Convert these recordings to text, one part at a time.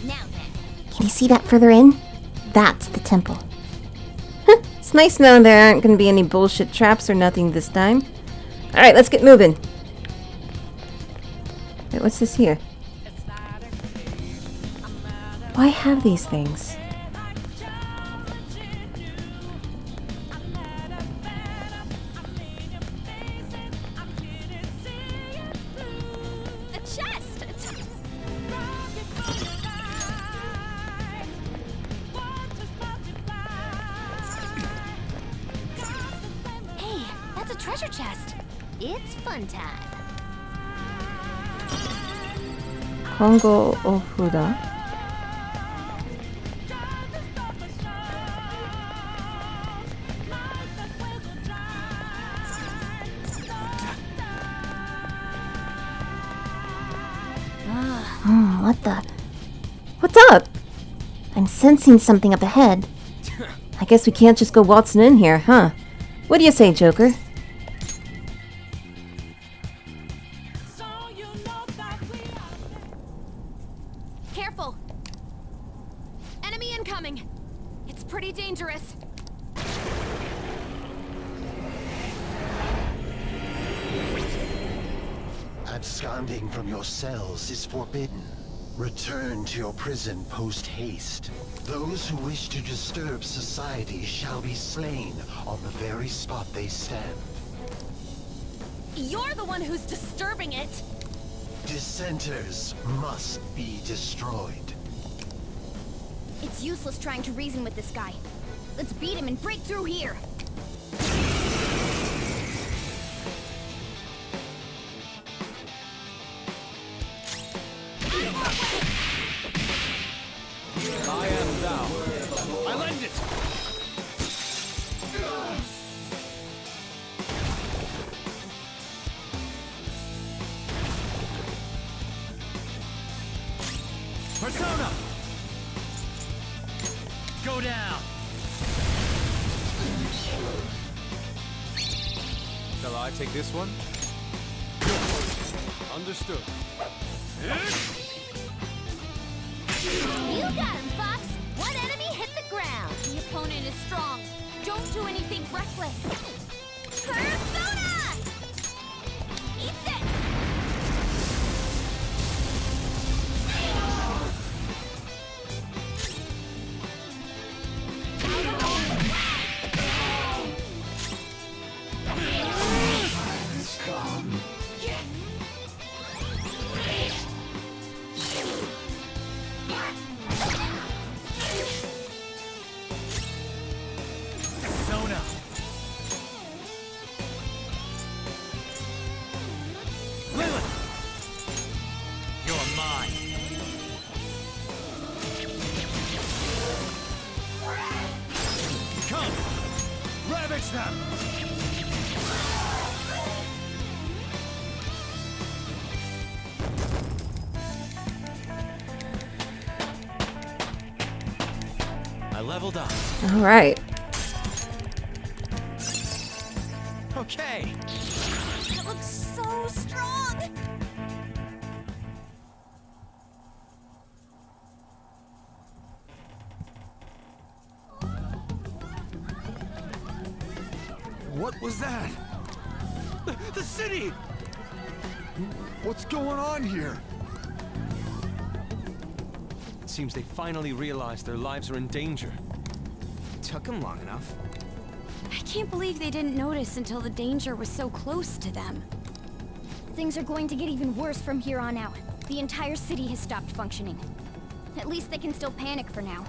Now then. Can you see that further in? That's the temple. It's nice knowing there aren't going to be any bullshit traps or nothing this time. Alright, let's get moving. Wait, what's this here? Why have these things? A chest! Hey, that's a treasure chest. It's fun time. Kongo Ofuda. What the? What's up? I'm sensing something up ahead. I guess we can't just go waltzing in here, huh? What do you say, Joker? Careful! Enemy incoming! It's pretty dangerous. Absconding from your cells is forbidden. Return to your prison post-haste. Those who wish to disturb society shall be slain on the very spot they stand. You're the one who's disturbing it! Dissenters must be destroyed. It's useless trying to reason with this guy. Let's beat him and break through here! I am thou. I lend it! Persona! Go down! Shall I take this one? Understood. You got him, Fox! One enemy hit the ground! The opponent is strong. Don't do anything reckless. Persona! Eat this! Persona! Lilith! You're mine! Come! Ravage them! I leveled up. Alright. Okay. That looks so strong! What was that? The city! What's going on here? It seems they finally realized their lives are in danger. It took them long enough. I can't believe they didn't notice until the danger was so close to them. Things are going to get even worse from here on out. The entire city has stopped functioning. At least they can still panic for now.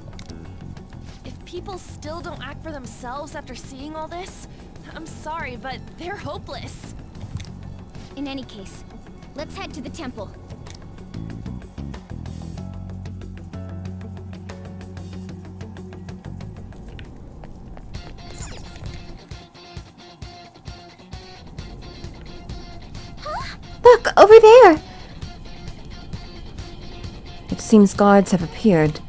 If people still don't act for themselves after seeing all this, I'm sorry, but they're hopeless. In any case, let's head to the temple. Look, over there! It seems guards have appeared.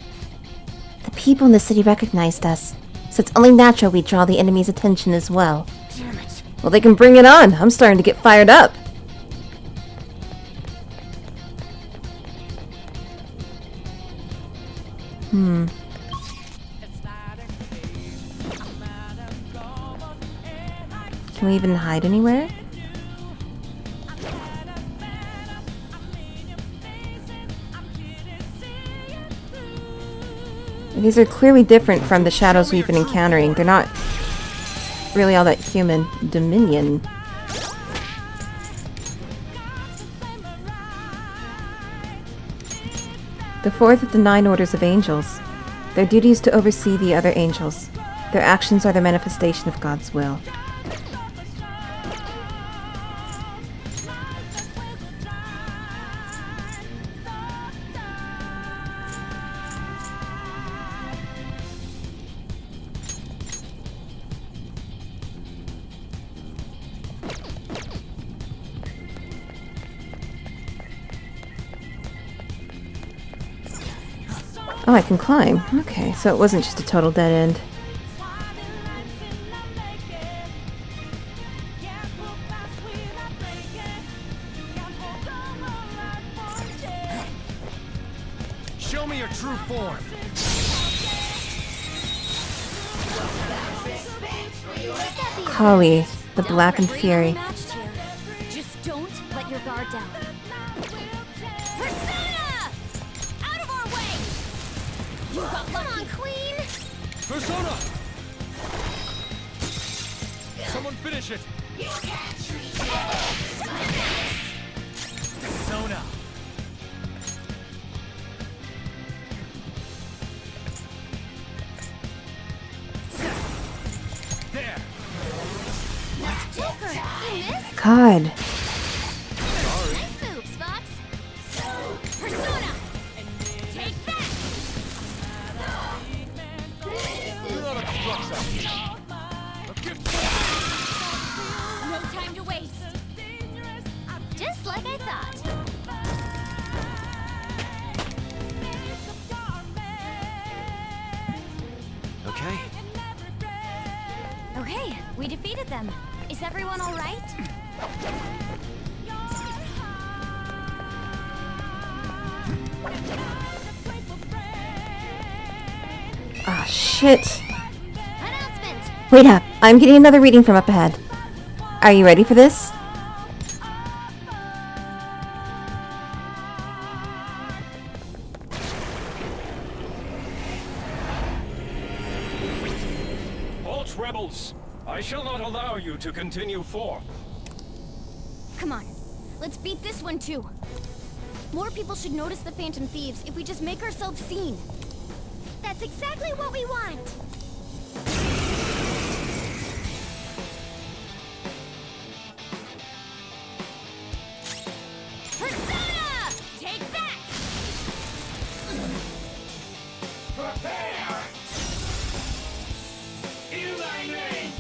The people in the city recognized us, so it's only natural we draw the enemy's attention as well. Damn it! Well, they can bring it on. I'm starting to get fired up. Can we even hide anywhere? These are clearly different from the shadows we've been encountering. They're not really all that human. Dominion. The fourth of the 9 orders of angels. Their duty is to oversee the other angels. Their actions are the manifestation of God's will. Oh, I can climb. Okay, so it wasn't just a total dead end. Show me your true form. Kali, the Blackened Fury. Just don't let your guard down. Persona! Out of our way! Come on, Queen! Persona! Someone finish it! Persona! There! Joker, you missed? God. Nice moves, Fox. Persona! Take that! You're not a crux up. No time to waste. Just like I thought. Okay. Okay, we defeated them. Is everyone all right? Ah, shit. Announcement! Wait up. I'm getting another reading from up ahead. Are you ready for this? Halt, rebels! I shall not allow you to continue forth. Come on, let's beat this one too. More people should notice the Phantom Thieves if we just make ourselves seen. That's exactly what we want! Persona! Take that! Prepare! In thy name!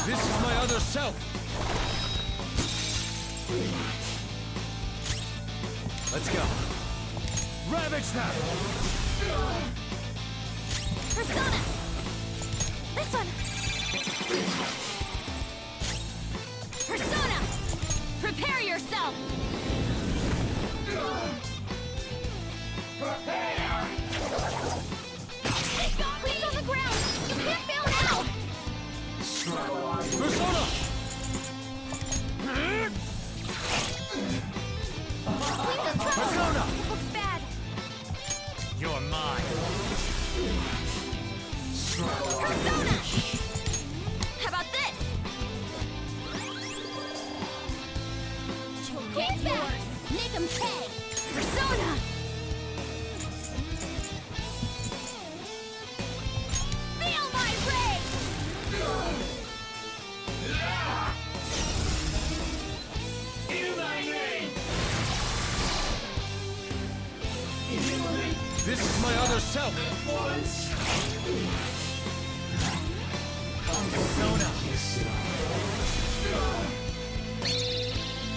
This is my other self. Let's go. Ravage them! Persona! This one! Persona! Prepare yourself! Prepare! Queen's on the ground! You can't fail now! Persona! Queen's in trouble! Persona! It looks bad! You're mine. Persona! How about this? Queen's back! Make 'em pay! Persona! Feel my rage! In thy name! This is my other self. Persona.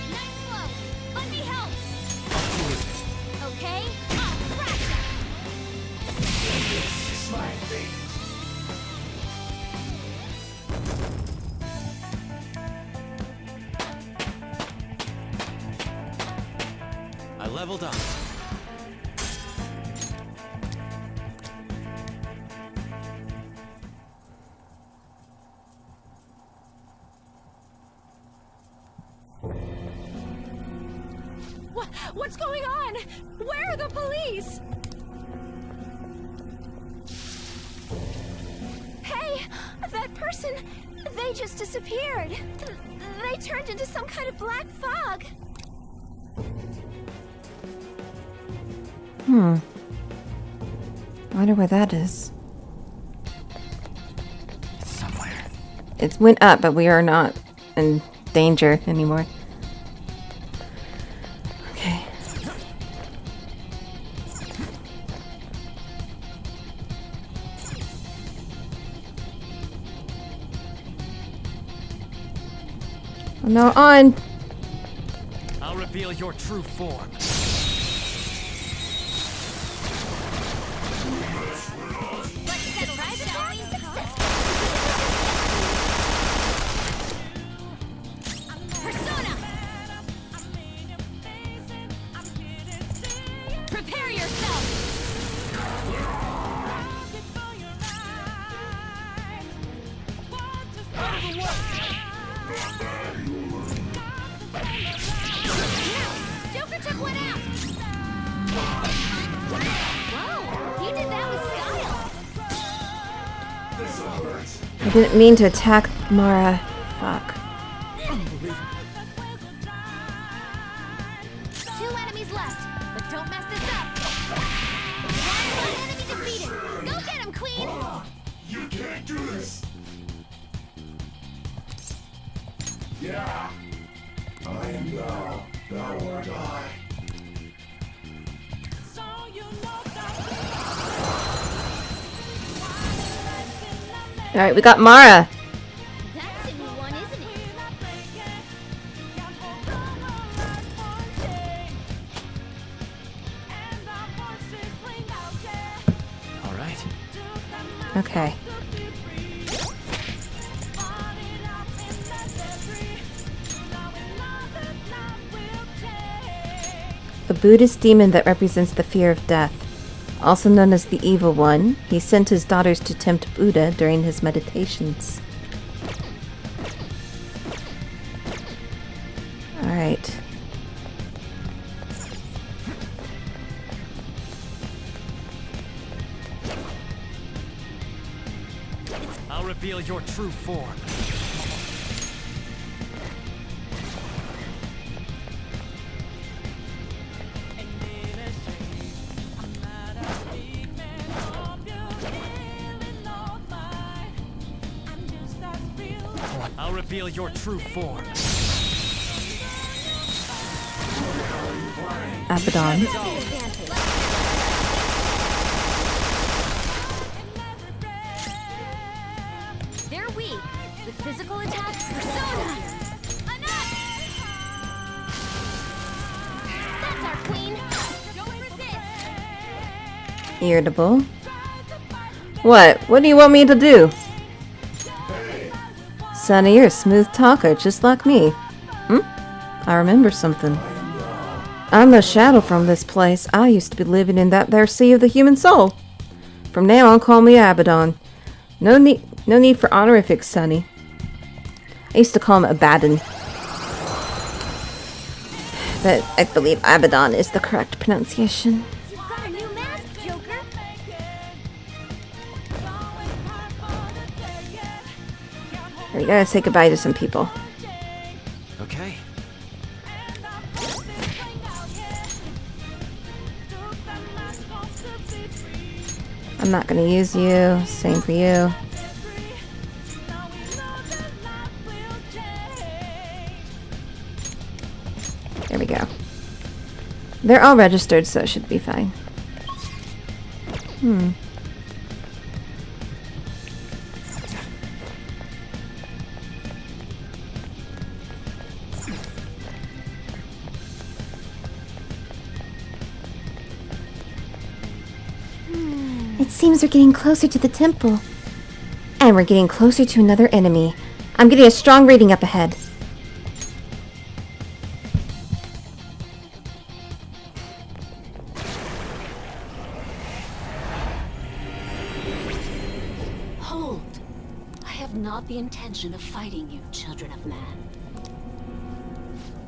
Nice flow! Let me help! Okay? I'll crash them! I leveled up. What's going on? Where are the police? Hey, that person, they just disappeared. They turned into some kind of black fog. I wonder where that is. It's somewhere. It went up, but we are not in danger anymore. Okay. No, on! I'll reveal your true form. Prepare yourself! Joker took one out! Whoa, you did that with style. I didn't mean to attack Mara. Fuck. Two enemies left, but don't mess this up. One enemy defeated. Go get him, Queen! You can't do this! Yeah! I am thou, thou art I. Alright, we got Mara. That's a new one, isn't it? All right. Okay. A Buddhist demon that represents the fear of death. Also known as the Evil One, he sent his daughters to tempt Buddha during his meditations. Alright. I'll reveal your true form. I'll reveal your true form. Abaddon. They're weak. With physical attacks, persona! Enough! That's our queen! Don't resist! Irritable. What? What do you want me to do? Sonny, you're a smooth talker, just like me. I remember something. I'm the shadow from this place. I used to be living in that there sea of the human soul. From now on, call me Abaddon. No need for honorifics, Sonny. I used to call him Abaddon. But I believe Abaddon is the correct pronunciation. You've got a new mask, Joker! We gotta say goodbye to some people. Okay. I'm not gonna use you. Same for you. There we go. They're all registered, so it should be fine. It seems we're getting closer to the temple. And we're getting closer to another enemy. I'm getting a strong reading up ahead. Hold. I have not the intention of fighting you, children of man.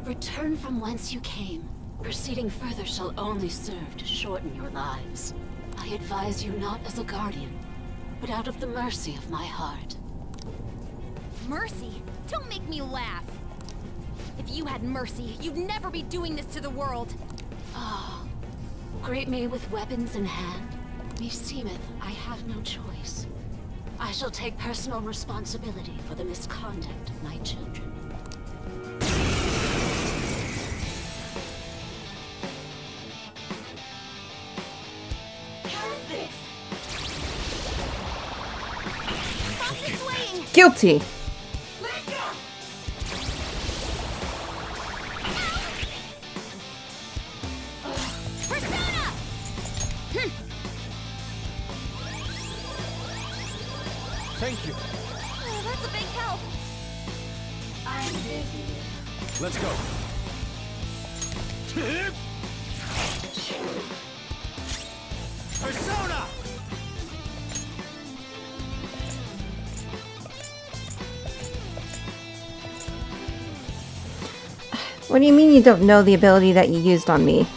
Return from whence you came, Proceeding further shall only serve to shorten your lives. I advise you not as a guardian, but out of the mercy of my heart. Mercy? Don't make me laugh. If you had mercy, you'd never be doing this to the world. Ah, great May with weapons in hand, meseemeth I have no choice. I shall take personal responsibility for the misconduct of my children. Stop this swaying! Guilty. Persona! Thank you. Oh, that's a big help. Let's go. Persona! What do you mean you don't know the ability that you used on me?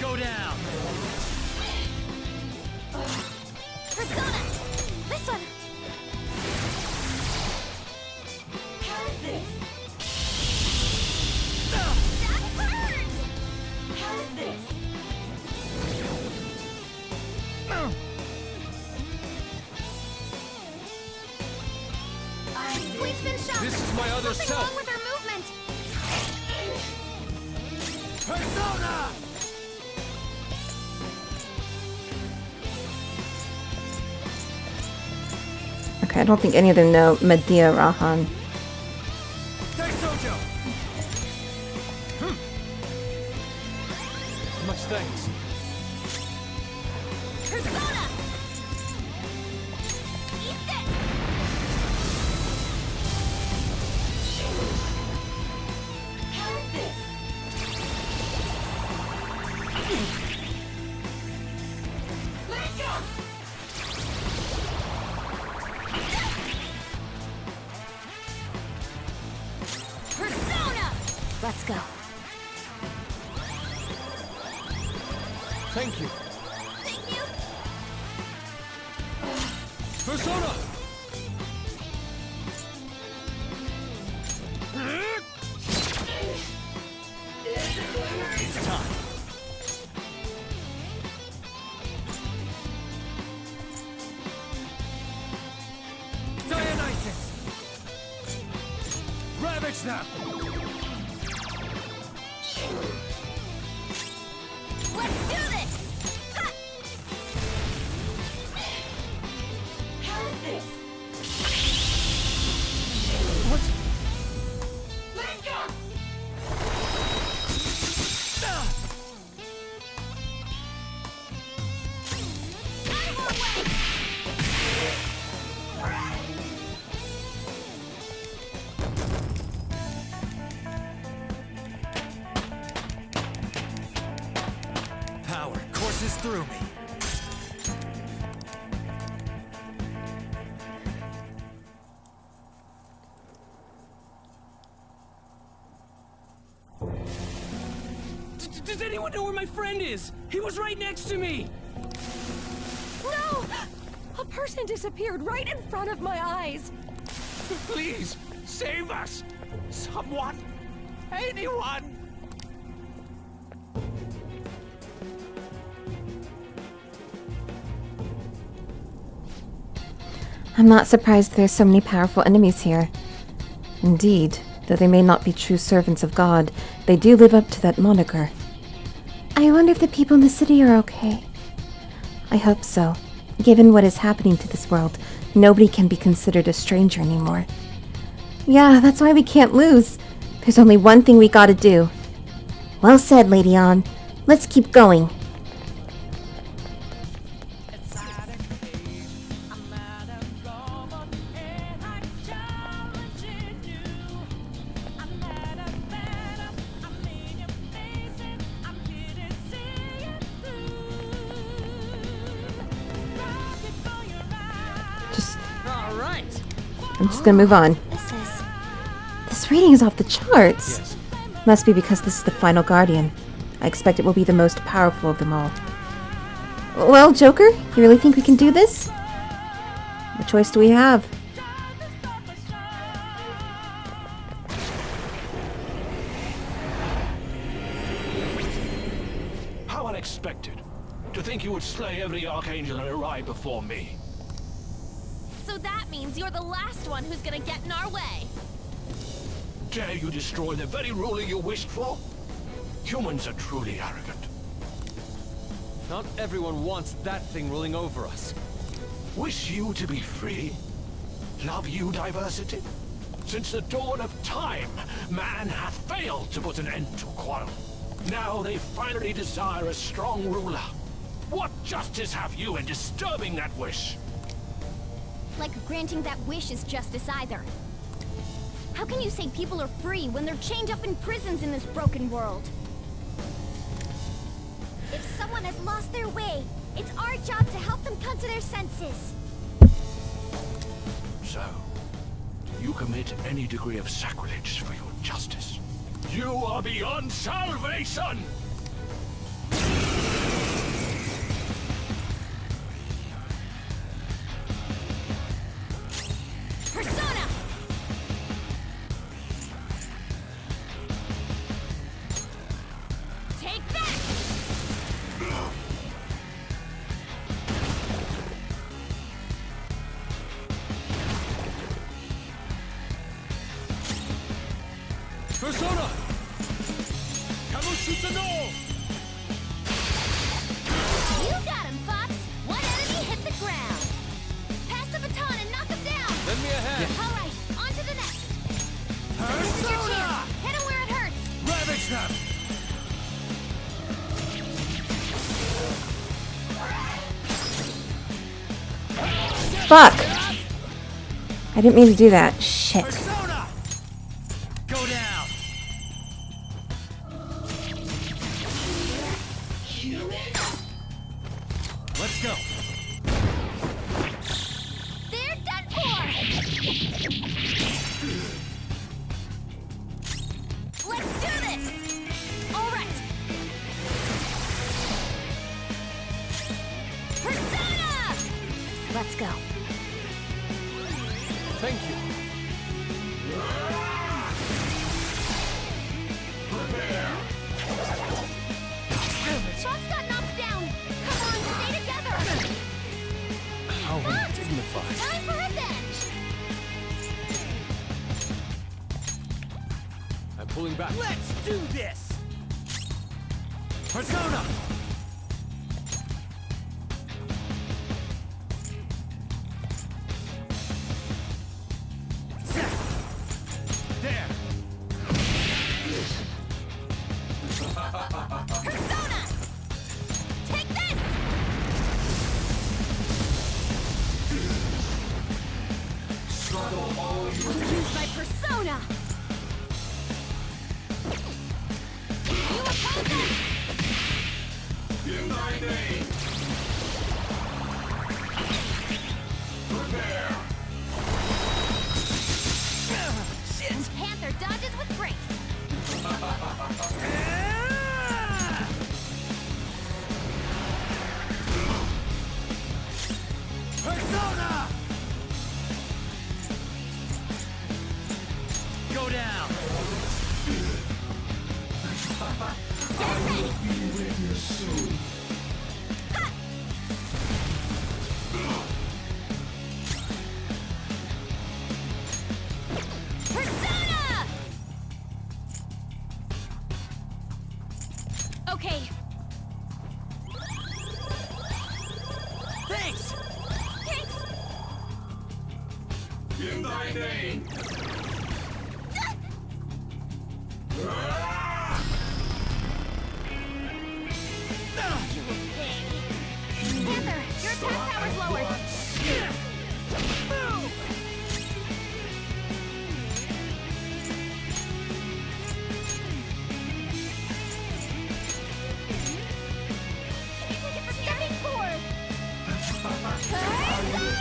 Go down. Persona! This one! That hurt! Queen's been shot! This is my other Something self. wrong with her movement! Persona! Okay, I don't think any of them know Medea Rahan. Sojo! Much thanks. Persona! Eat this! Persona! Let's go. Thank you. Thank you! Persona! It's time. Dionysus! Ravage them! Let's do this! Ha! What? Out of our way! Power courses through me. Does anyone know where my friend is? He was right next to me! No! A person disappeared right in front of my eyes. Please, save us! Someone! Anyone! I'm not surprised there's so many powerful enemies here. Indeed, though they may not be true servants of God, they do live up to that moniker. I wonder if the people in the city are okay. I hope so. Given what is happening to this world, nobody can be considered a stranger anymore. Yeah, that's why we can't lose. There's only one thing we gotta do. Well said, Lady Ann. Let's keep going. I'm just gonna move on. This This reading is off the charts. Yes. Must be because this is the final guardian. I expect it will be the most powerful of them all. Well, Joker, you really think we can do this? What choice do we have? How unexpected. To think you would slay every Archangel and arrive before me. So that means you're the last one who's gonna get in our way. Dare you destroy the very ruler you wished for? Humans are truly arrogant. Not everyone wants that thing ruling over us. Wish you to be free? Love you diversity? Since the dawn of time, man hath failed to put an end to quarrel. Now they finally desire a strong ruler. What justice have you in disturbing that wish? Like granting that wish is justice either. How can you say people are free when they're chained up in prisons in this broken world? If someone has lost their way, it's our job to help them come to their senses. So, you commit any degree of sacrilege for your justice. You are beyond salvation! Persona! Take that! Persona! Kamushita no! You got him, Fox! One enemy hit the ground! Pass the baton and knock him down! Lend me a hand. Alright, on to the next! This is your chance! Hit him where it hurts! Ravage them! Fuck! I didn't mean to do that. Shit. Persona! Go down! Let's go. They're done for! Let's do this! Alright! Persona! Let's go. Thank you. Fox got knocked down! Come on, stay together! How Fox! undignified. Time for revenge! I'm pulling back. Let's do this! Persona! There! Persona! Take this! Use my persona! You oppose it! In thy name! Prepare! And Panther dodges with grace! Persona! Go down! Get ready! Ha! Persona! Okay. Thanks! Thanks! In thy name! Panther, your attack power's lowered! Starting forward! Persona!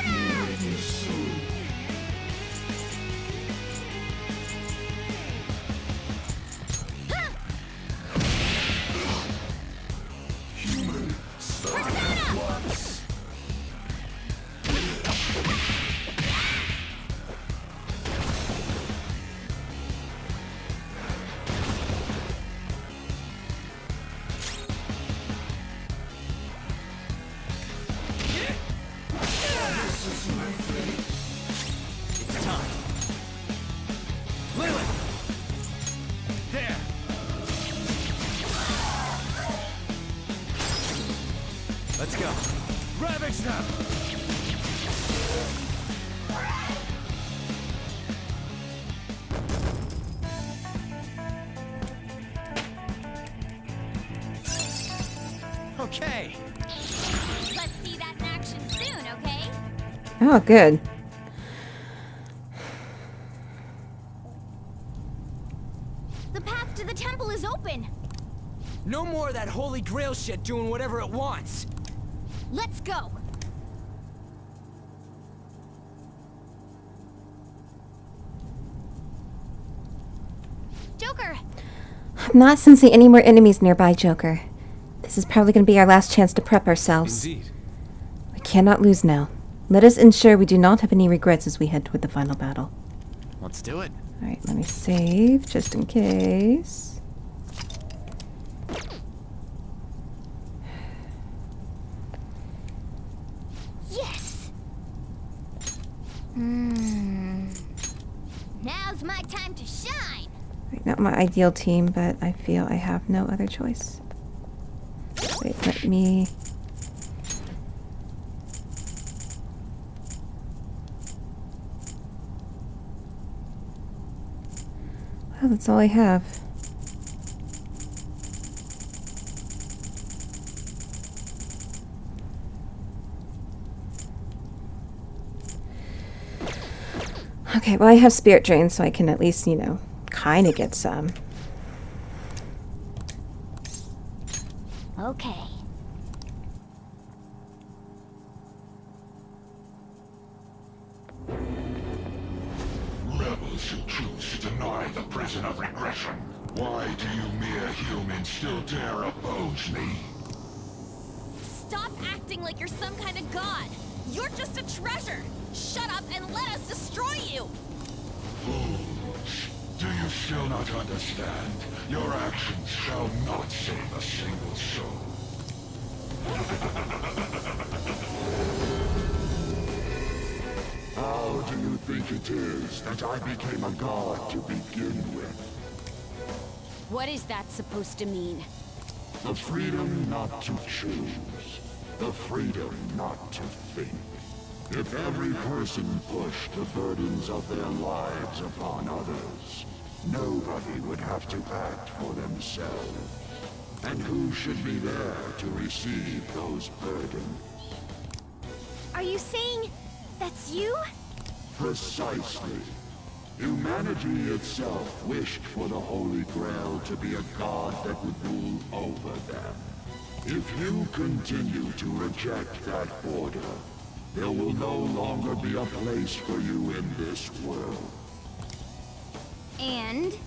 Ravage them! Okay. Let's see that in action soon, okay? Oh, good. The path to the temple is open. No more of that Holy Grail shit doing whatever it wants. Let's go. Joker, I'm not sensing any more enemies nearby, Joker. This is probably going to be our last chance to prep ourselves. Indeed. We cannot lose now. Let us ensure we do not have any regrets as we head toward the final battle. Let's do it. Alright, let me save, just in case. yes. Now's my time to shine. Right, not my ideal team, but I feel I have no other choice. Wait, let me... Well, that's all I have. Okay, well, I have Spirit Drain, so I can at least, you know, kind of get some. Okay. Rebels who choose to deny the prison of regression. Why do you mere humans still dare oppose me? Stop acting like you're some kind of god. You're just a treasure. Shut up and let us destroy you. Fools! Do you still not understand? Your actions shall not save a single soul. How do you think it is that I became a god to begin with? What is that supposed to mean? The freedom not to choose. The freedom not to think. If every person pushed the burdens of their lives upon others, nobody would have to act for themselves. And who should be there to receive those burdens? Are you saying that's you? Precisely. Humanity itself wished for the Holy Grail to be a god that would rule over them. If you continue to reject that order, there will no longer be a place for you in this world. And?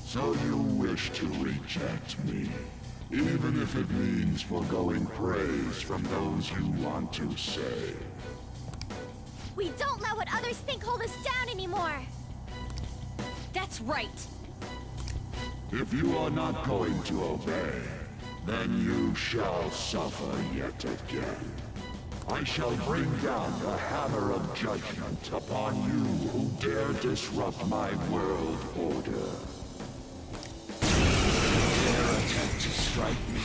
So you wish to reject me, even if it means foregoing praise from those you want to save. We don't let what others think hold us down anymore. That's right. If you are not going to obey, then you shall suffer yet again. I shall bring down the hammer of judgment upon you who dare disrupt my world order. Dare attempt to strike me?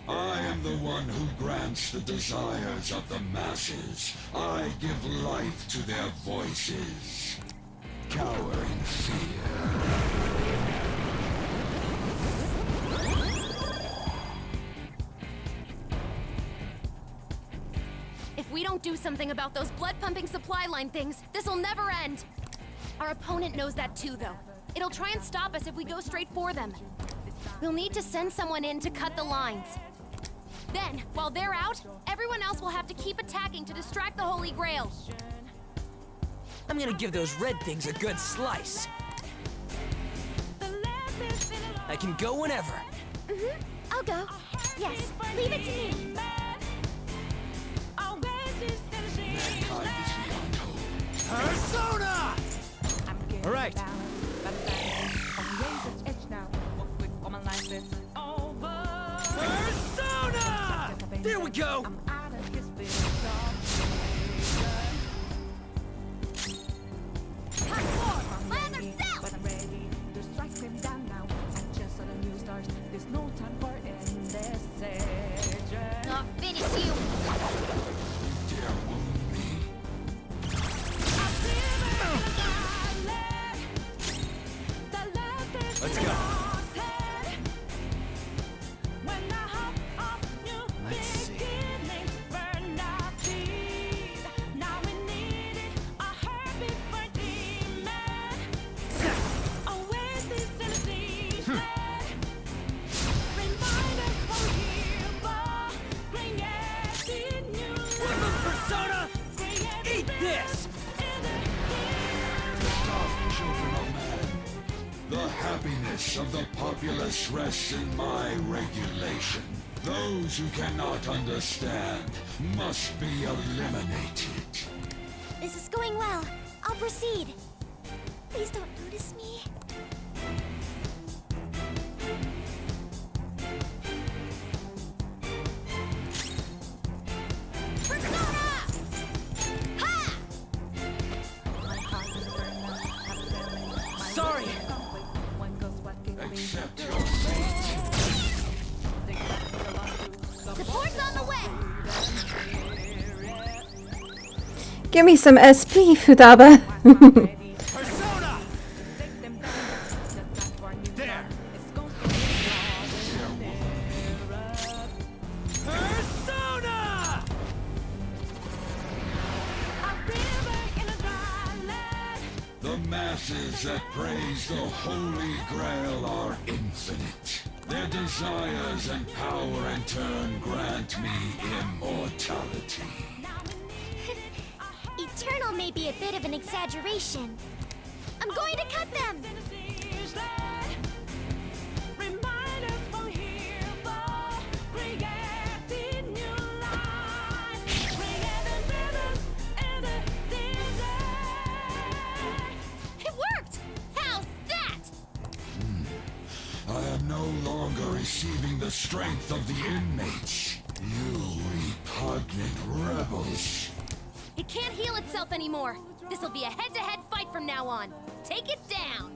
I am the one who grants the desires of the masses. I give life to their voices. Cower in fear. If we don't do something about those blood-pumping supply line things, this'll never end. Our opponent knows that too, though. It'll try and stop us if we go straight for them. We'll need to send someone in to cut the lines. Then, while they're out, everyone else will have to keep attacking to distract the Holy Grail. I'm gonna give those red things a good slice. I can go whenever. I'll go. Yes, leave it to me. Mankind is beyond hope. Persona! All right. Persona! There we go. finish you! Dare wound me? Let's go. Let's see. Persona! Eat this! Stop, children of man. The happiness of the populace rests in my regulation. Those who cannot understand must be eliminated. This is going well. I'll proceed. Please don't notice me. Sorry! Accept your fate. Support's on the way! Give me some SP, Futaba. Persona! There! Persona! The masses that praise the Holy Grail are infinite. Their desires and power in turn grant me immortality. Eternal may be a bit of an exaggeration. I'm going to cut them! It worked! How's that? I am no longer receiving the strength of the inmates. You repugnant rebels. It can't heal itself anymore. This'll be a head-to-head fight from now on. Take it down!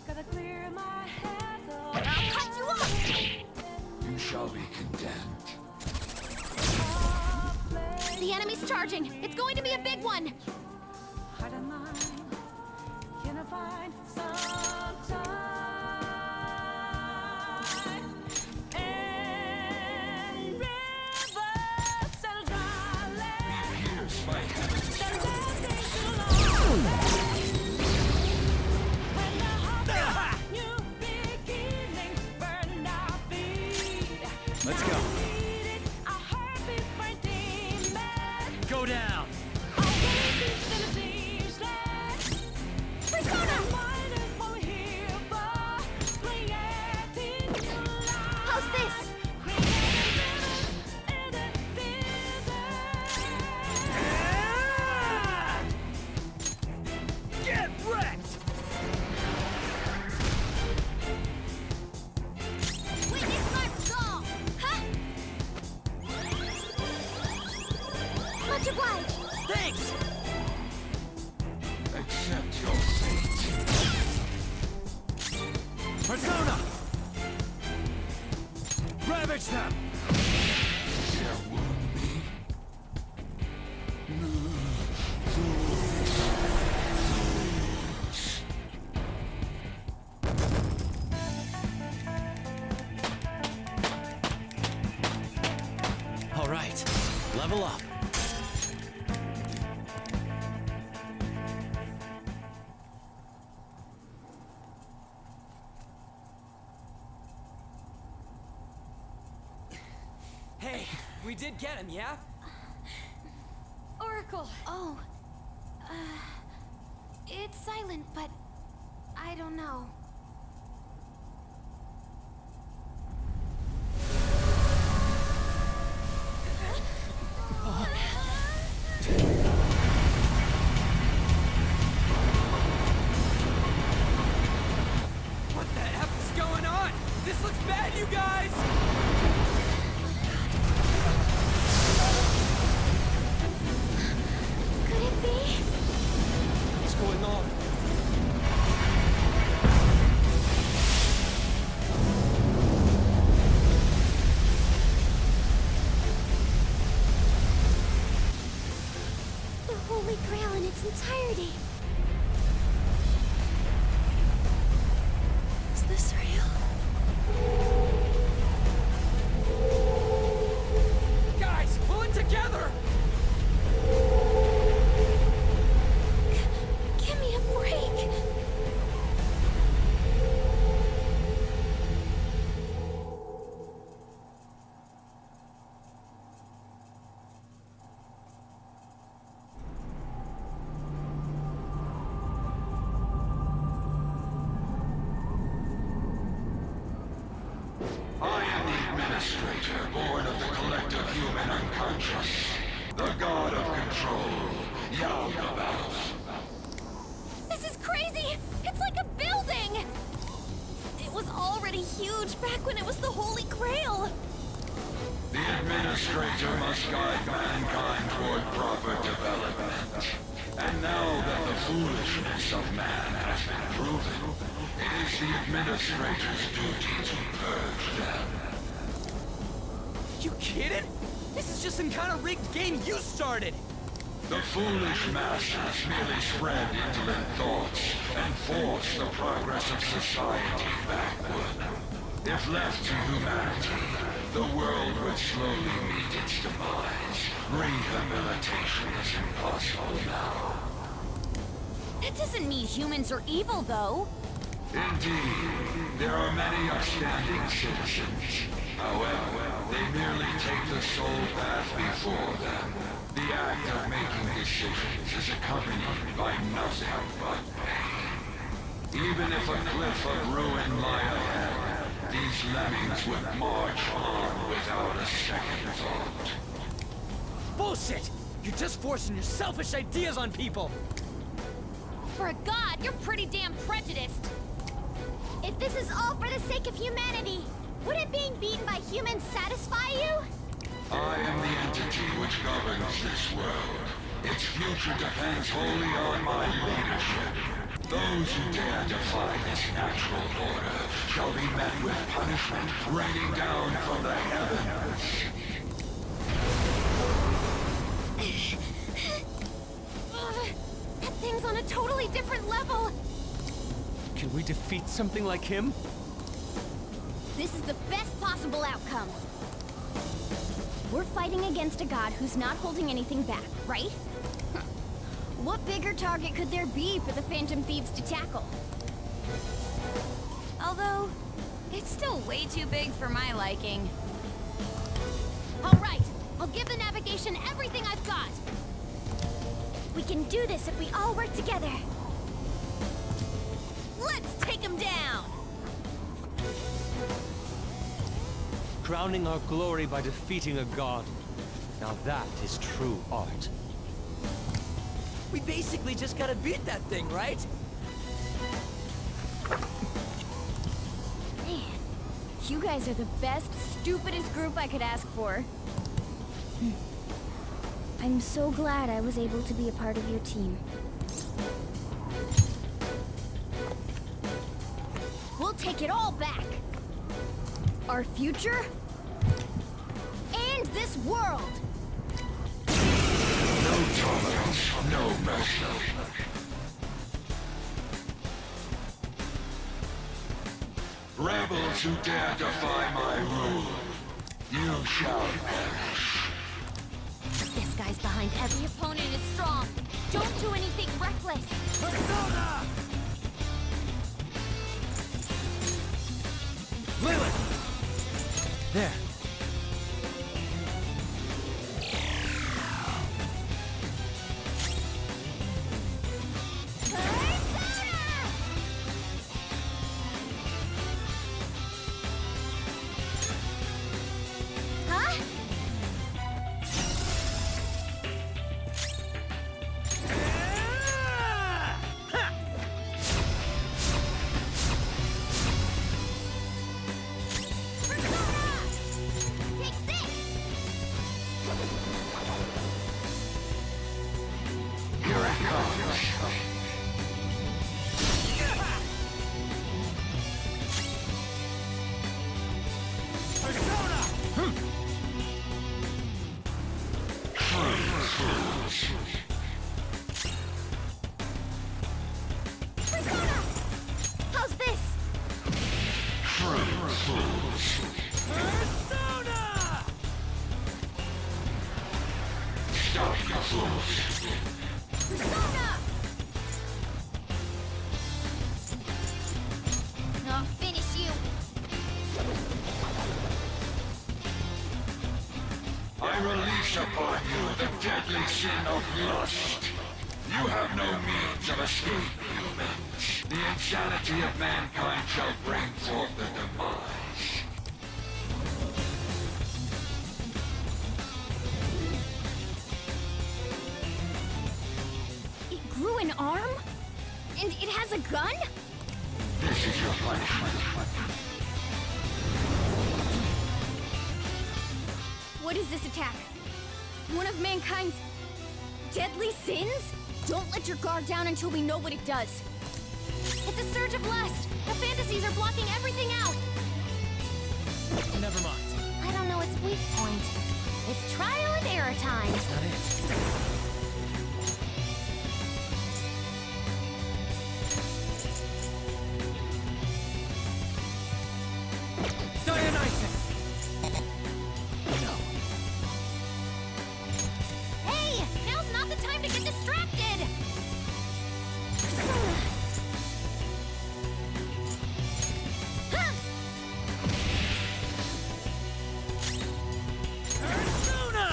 I'll cut you off! You shall be condemned. The enemy's charging. It's going to be a big one. Pierced by heaven's Let's go. Go down! How's this? Get wrecked! Witness my resolve! Huh? Much obliged. Thanks! accept your fate. Persona! Ravage them! Dare wound me? All right, level up. Hey, we did get him, yeah? Oracle! Oh. It's silent, but I don't know. What the F is going on? This looks bad, you guys! Could it be? What's going on? its entirety. Is this real? Guys, pull it together! Give me a break! I am the administrator, born of the collective human unconscious. The god of control, Yaodalbaoth. This is crazy! It's like a building! It was already huge back when it was the Holy Grail! The administrator must guide mankind toward proper development. And now that the foolishness of man has been proven, it is the administrator's duty to purge them. You kidding? This is just some kind of rigged game you started! The foolish masses merely spread indolent thoughts and force the progress of society backward. If left to humanity, the world would slowly meet its demise. Rehabilitation is impossible now. That doesn't mean humans are evil, though. Indeed, there are many upstanding citizens. However, they merely take the soul path before them. The act of making decisions is accompanied by nothing but pain. Even if a cliff of ruin lie ahead, these lemmings would march on without a second thought. Bullshit! You're just forcing your selfish ideas on people! For a god, you're pretty damn prejudiced. If this is all for the sake of humanity, wouldn't being beaten by humans satisfy you? I am the entity which governs this world. Its future depends wholly on my leadership. Those who dare defy this natural order shall be met with punishment raining down from the heavens. That thing's on a totally different level. Can we defeat something like him? This is the best possible outcome. We're fighting against a god who's not holding anything back, right? What bigger target could there be for the Phantom Thieves to tackle? Although, it's still way too big for my liking. All right, I'll give the navigation everything I've got. We can do this if we all work together. Let's take him down! Crowning our glory by defeating a god. Now that is true art. We basically just gotta beat that thing, right? Man, you guys are the best, stupidest group I could ask for. I'm so glad I was able to be a part of your team. We'll take it all back. Our future and this world. No tolerance, no mercy. Rebels who dare defy my rule, you shall perish. This guy's behind every opponent is strong. Don't do anything reckless. Persona! Lilith! There. Huh? Take this! Here it comes. Persona! True fools. I'll finish you. I release upon you the deadly sin of lust. You have no means of escape, humans. The insanity of mankind shall bring forth the demise. It grew an arm? And it has a gun? This is your punishment. What is this attack? One of mankind's deadly sins? Don't let your guard down until we know what it does. It's a surge of lust. The fantasies are blocking everything out. Never mind. I don't know its weak point. It's trial and error time. That's not it. Dionysus! No. Hey! Now's not the time to get distracted! Huh! Persona!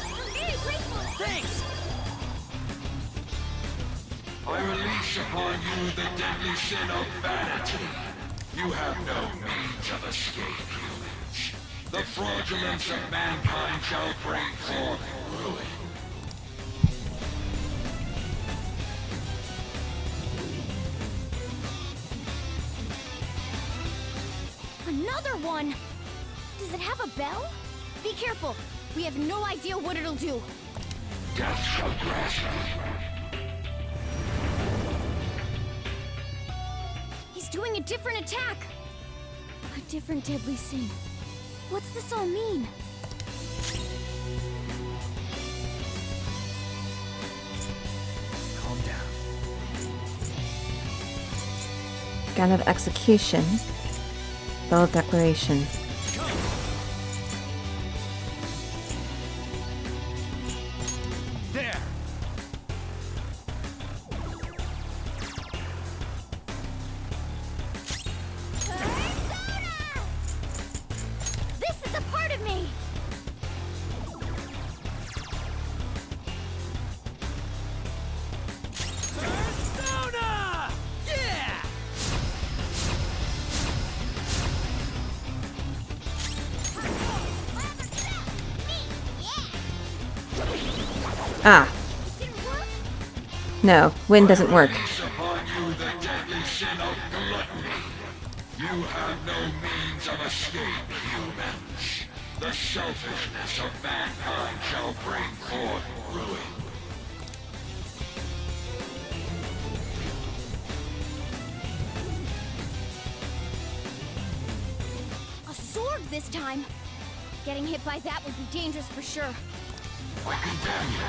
I'm very grateful! Thanks! I release upon you the deadly sin of vanity. You have no means of escape, humans. The fraudulence of mankind shall bring forth ruin. Another one! Does it have a bell? Be careful! We have no idea what it'll do. Death shall grasp you. He's doing a different attack! A different deadly sin. What's this all mean? Calm down. Gun of execution. Bell of declaration. There! This is a part of me! Persona! Yeah! Ah. No, wind doesn't work. Release upon you the deadly sin of gluttony. You have no means of escape, humans. The selfishness of mankind shall bring forth ruin. A sword this time! Getting hit by that would be dangerous for sure. I condemn you.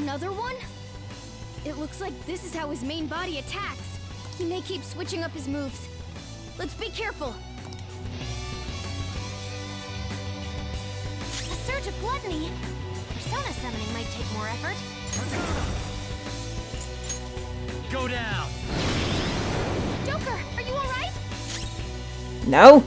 Another one? It looks like this is how his main body attacks. He may keep switching up his moves. Let's be careful. A surge of gluttony? Persona summoning might take more effort. Go down! Joker, are you alright? No.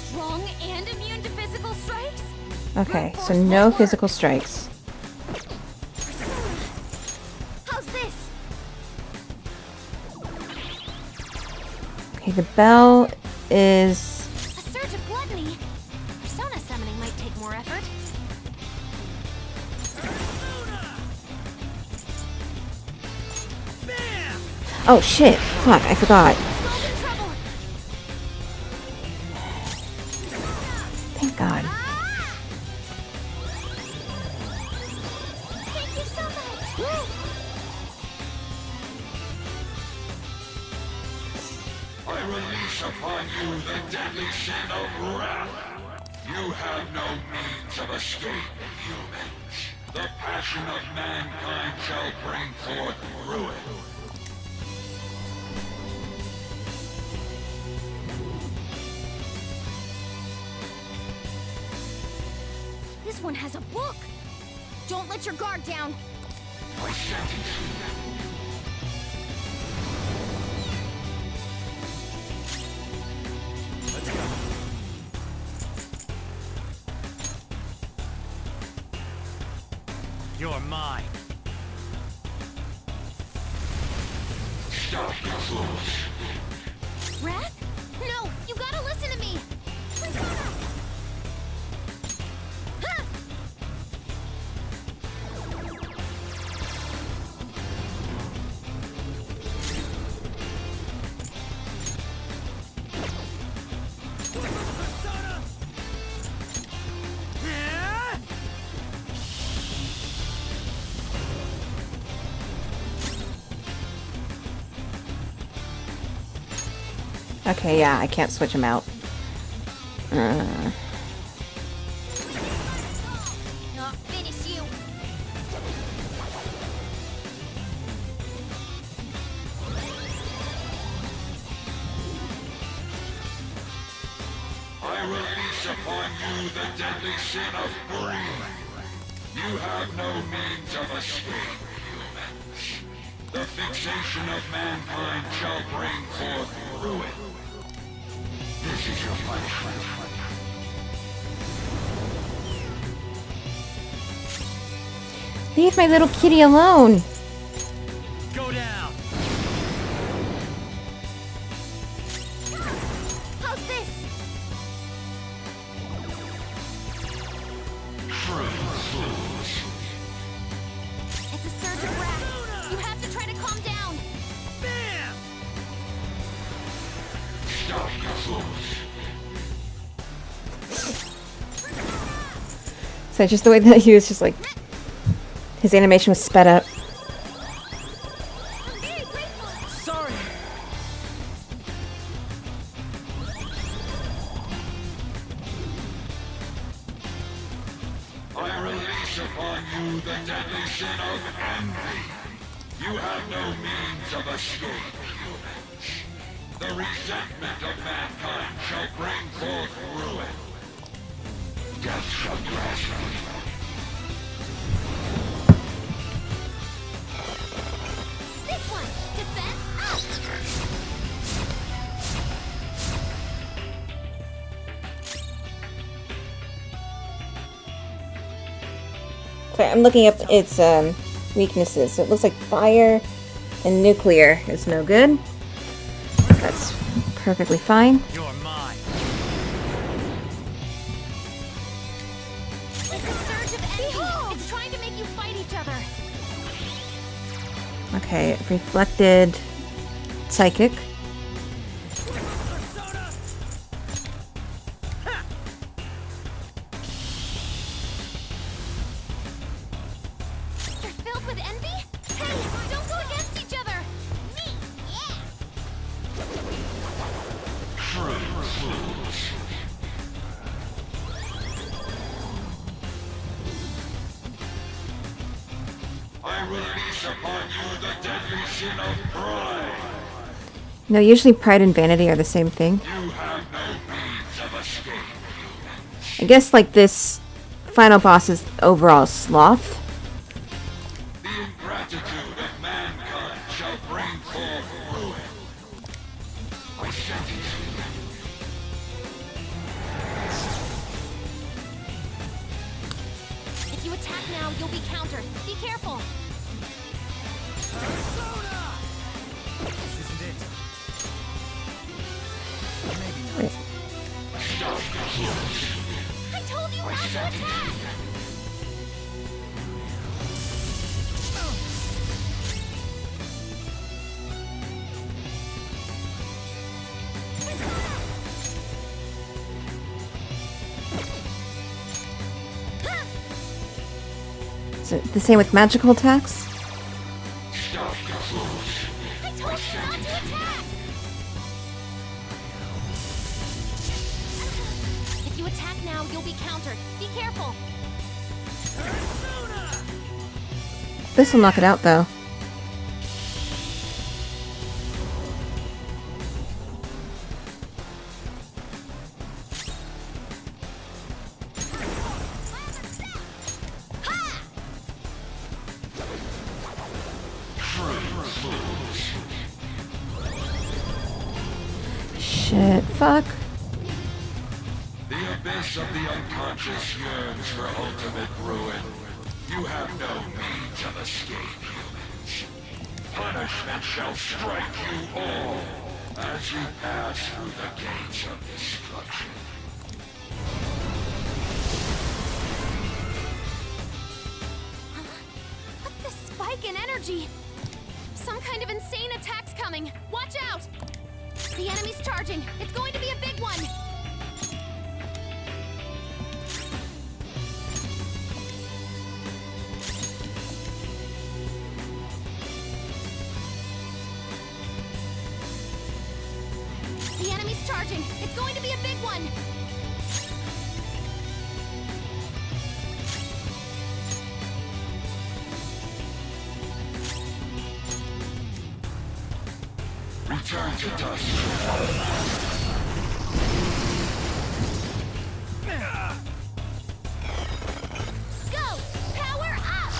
Strong and immune to physical strikes? Okay, so no physical strikes. How's this? Okay, the bell is... A surge of gluttony? Persona summoning might take more effort. Bam! Oh shit! Fuck, I forgot. Skulls in trouble! Thank God. Thank you so much! release upon you the deadly sin of wrath. You have no means of escape, humans. The passion of mankind shall bring forth ruin. This one has a book! Don't let your guard down! I sentence you. Let's go. You're mine. Stop, you fools. Wrath? No! You gotta listen to me! Persona! Ha! Okay, yeah, I can't switch them out. I'll finish you! I release upon you the deadly sin of greed. You have no means of escape, humans. The fixation of mankind shall bring forth ruin. This is your punishment. Leave my little kitty alone. Go down. How's this? It's a surge of wrath. You have to try to calm down. Bam! Stop, you fools. So just the way that he was just like, his animation was sped up. I'm very grateful. Sorry. I release upon you the deadly sin of envy. You have no means of escape, humans. The resentment of mankind shall bring forth ruin. Death shall grasp you. This one! Defense up! Sorry, I'm looking up its weaknesses. So it looks like fire and nuclear is no good. That's perfectly fine. You're mine. It's a surge of envy! It's trying to make you fight each other! Okay, reflected psychic. Persona! Ha! They're filled with envy? Hey, don't go against each other! Me! Yeah! I release upon you the deadly sin of pride. No, usually pride and vanity are the same thing. You have no means of escape, humans. I guess like this final boss is overall sloth. The ingratitude of mankind shall bring forth ruin. I sentence you. If you attack now, you'll be countered. Be careful! Persona! This isn't it. Maybe not. Stop, you fools. I told you not to attack! Is it the same with magical attacks? Stop, you fools. I told you not to attack! now, you'll be countered. Be careful. This will knock it out, though. Shit, fuck. The abyss of the unconscious yearns for ultimate ruin. You have no means of escape, humans. Punishment shall strike you all as you pass through the gates of destruction. What's this spike in energy? Some kind of insane attack's coming. Watch out! The enemy's charging. It's going to be a big one. The enemy's charging. It's going to be a big one. Return to dust. Go! Power up!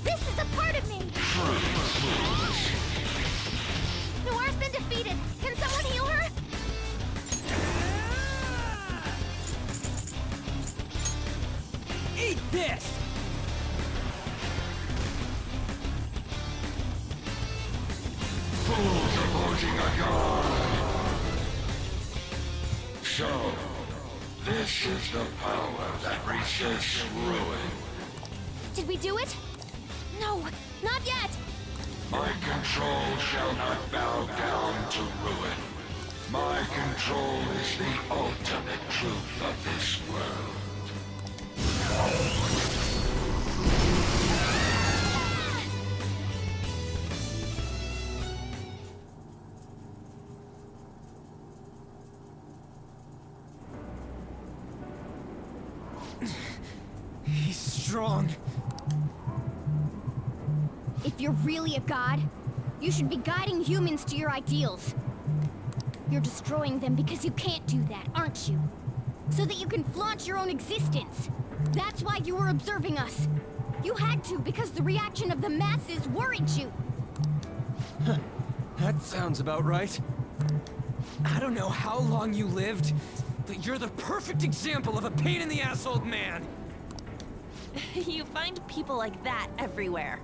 This is a part of me! Noir's been defeated. Can someone heal her? Eat this! Fools opposing a god. So, this is the power that resists ruin. Did we do it? No, not yet! My control shall not bow down to ruin. My control is the ultimate truth of this world. He's strong. If you're really a god, you should be guiding humans to your ideals. You're destroying them because you can't do that, aren't you? So that you can flaunt your own existence. That's why you were observing us. You had to because the reaction of the masses worried you. That sounds about right. I don't know how long you lived, but you're the perfect example of a pain-in-the-ass old man. You find people like that everywhere.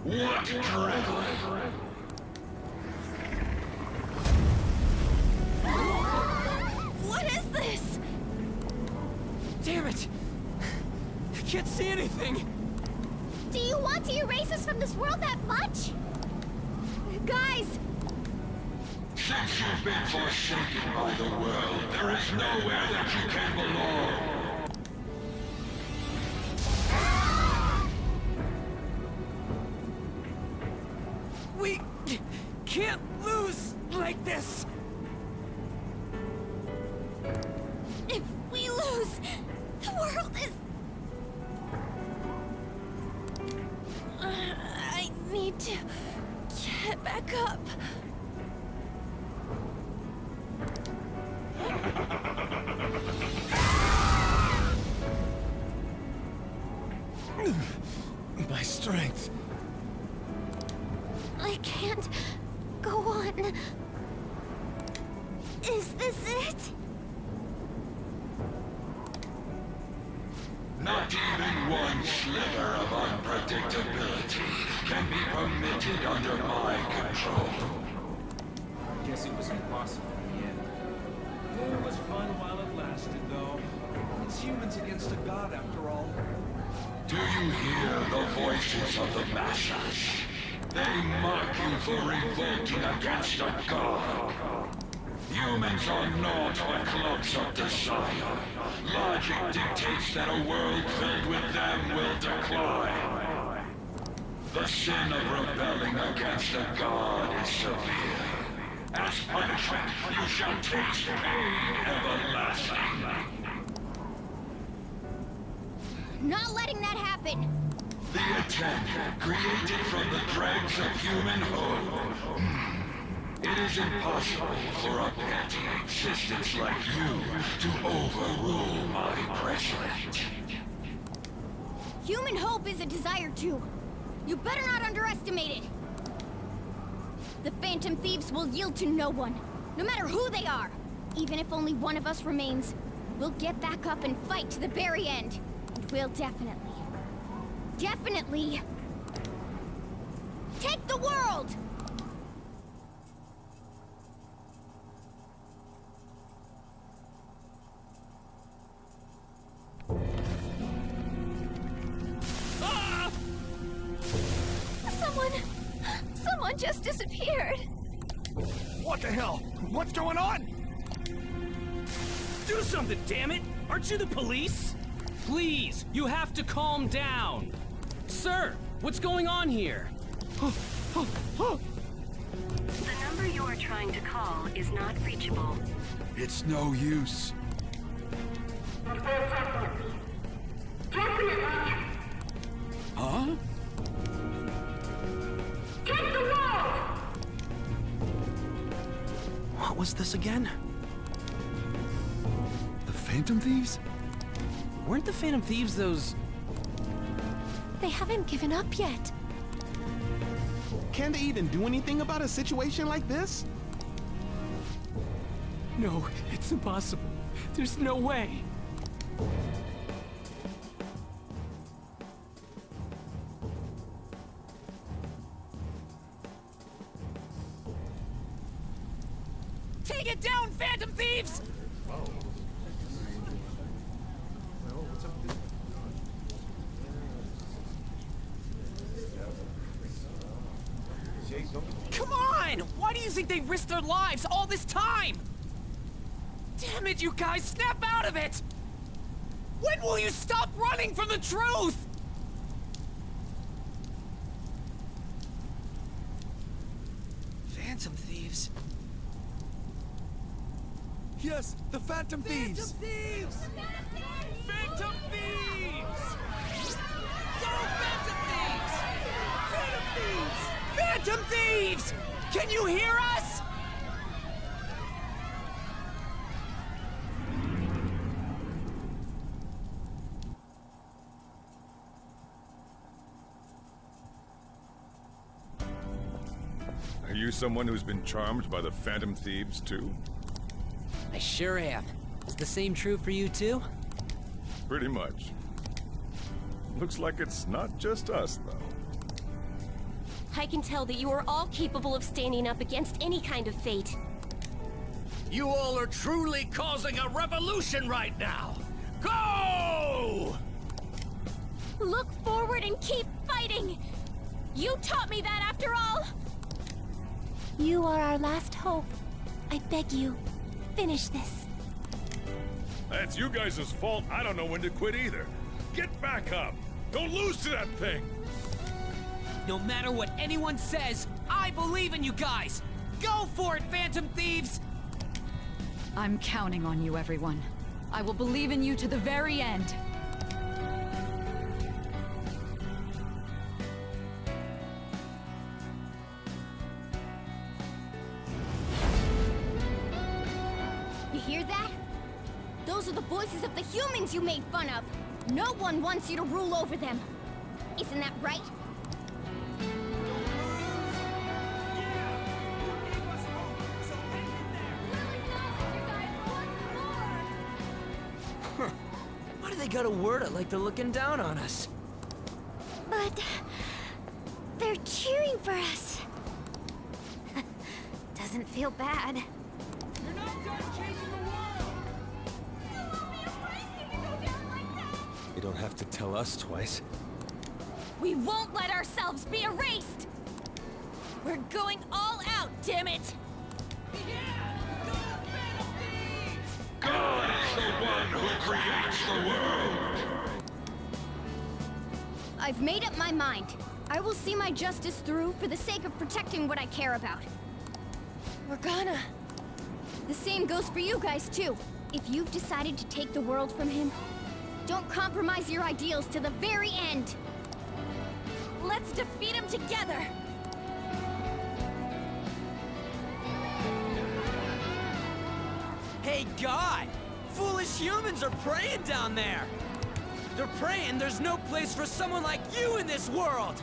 What privilege! What is this? Damn it! I can't see anything! Do you want to erase us from this world that much? Guys! Since you've been forsaken by the world, there is nowhere that you can belong. We can't lose like this! If we lose, the world is... I need to get back up. My strength. I can't go on. Is this it? Not even one sliver of unpredictability can be permitted under my control. Guess it was impossible in the end. It was fun while it lasted, though. It's humans against a god, after all. Do you hear the voices of the masses? They mock you for revolting against a god. Humans are not but clumps of desire. Logic dictates that a world filled with them will decline. The sin of rebelling against a god is severe. As punishment, you shall taste pain everlasting. Not letting that happen! The attempt, created from the dregs of humanhood. It is impossible for a petty existence like you to overrule my president. Human hope is a desire too. You better not underestimate it. The Phantom Thieves will yield to no one, no matter who they are. Even if only one of us remains, we'll get back up and fight to the very end. And we'll definitely take the world! Someone just disappeared. What the hell? What's going on? Do something, damn it! Aren't you the police? Please, you have to calm down. Sir, what's going on here? The number you are trying to call is not reachable. It's no use. Huh? What was this again? The Phantom Thieves? Weren't the Phantom Thieves those... They haven't given up yet. Can they even do anything about a situation like this? No, it's impossible. There's no way. Take it down, Phantom Thieves! Come on! Why do you think they risked their lives all this time? Damn it, you guys! Snap out of it! When will you stop running from the truth? Phantom Thieves? Yes, the Phantom Thieves! Thieves! Phantom Thieves! Go, Phantom Thieves! Phantom Thieves! Phantom Thieves! Can you hear us? Are you someone who's been charmed by the Phantom Thieves, too? I sure am. Is the same true for you, too? Pretty much. Looks like it's not just us, though. I can tell that you are all capable of standing up against any kind of fate. You all are truly causing a revolution right now! Go! Look forward and keep fighting! You taught me that after all! You are our last hope. I beg you, finish this. That's you guys' fault. I don't know when to quit either. Get back up! Don't lose to that thing! No matter what anyone says, I believe in you guys! Go for it, Phantom Thieves! I'm counting on you, everyone. I will believe in you to the very end. You hear that? Those are the voices of the humans you made fun of. No one wants you to rule over them. Isn't that right? Why do they gotta word it like they're looking down on us? But they're cheering for us. Doesn't feel bad. You're not done changing the world! You don't have to tell us twice. We won't let ourselves be erased! We're going all out, damn it! Yeah! Go! God is the one who creates the world. I've made up my mind. I will see my justice through for the sake of protecting what I care about. Morgana. The same goes for you guys, too. If you've decided to take the world from him, don't compromise your ideals to the very end. Let's defeat him together! Hey, God! Foolish humans are praying down there! They're praying there's no place for someone like you in this world!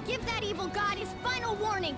Give that evil god his final warning!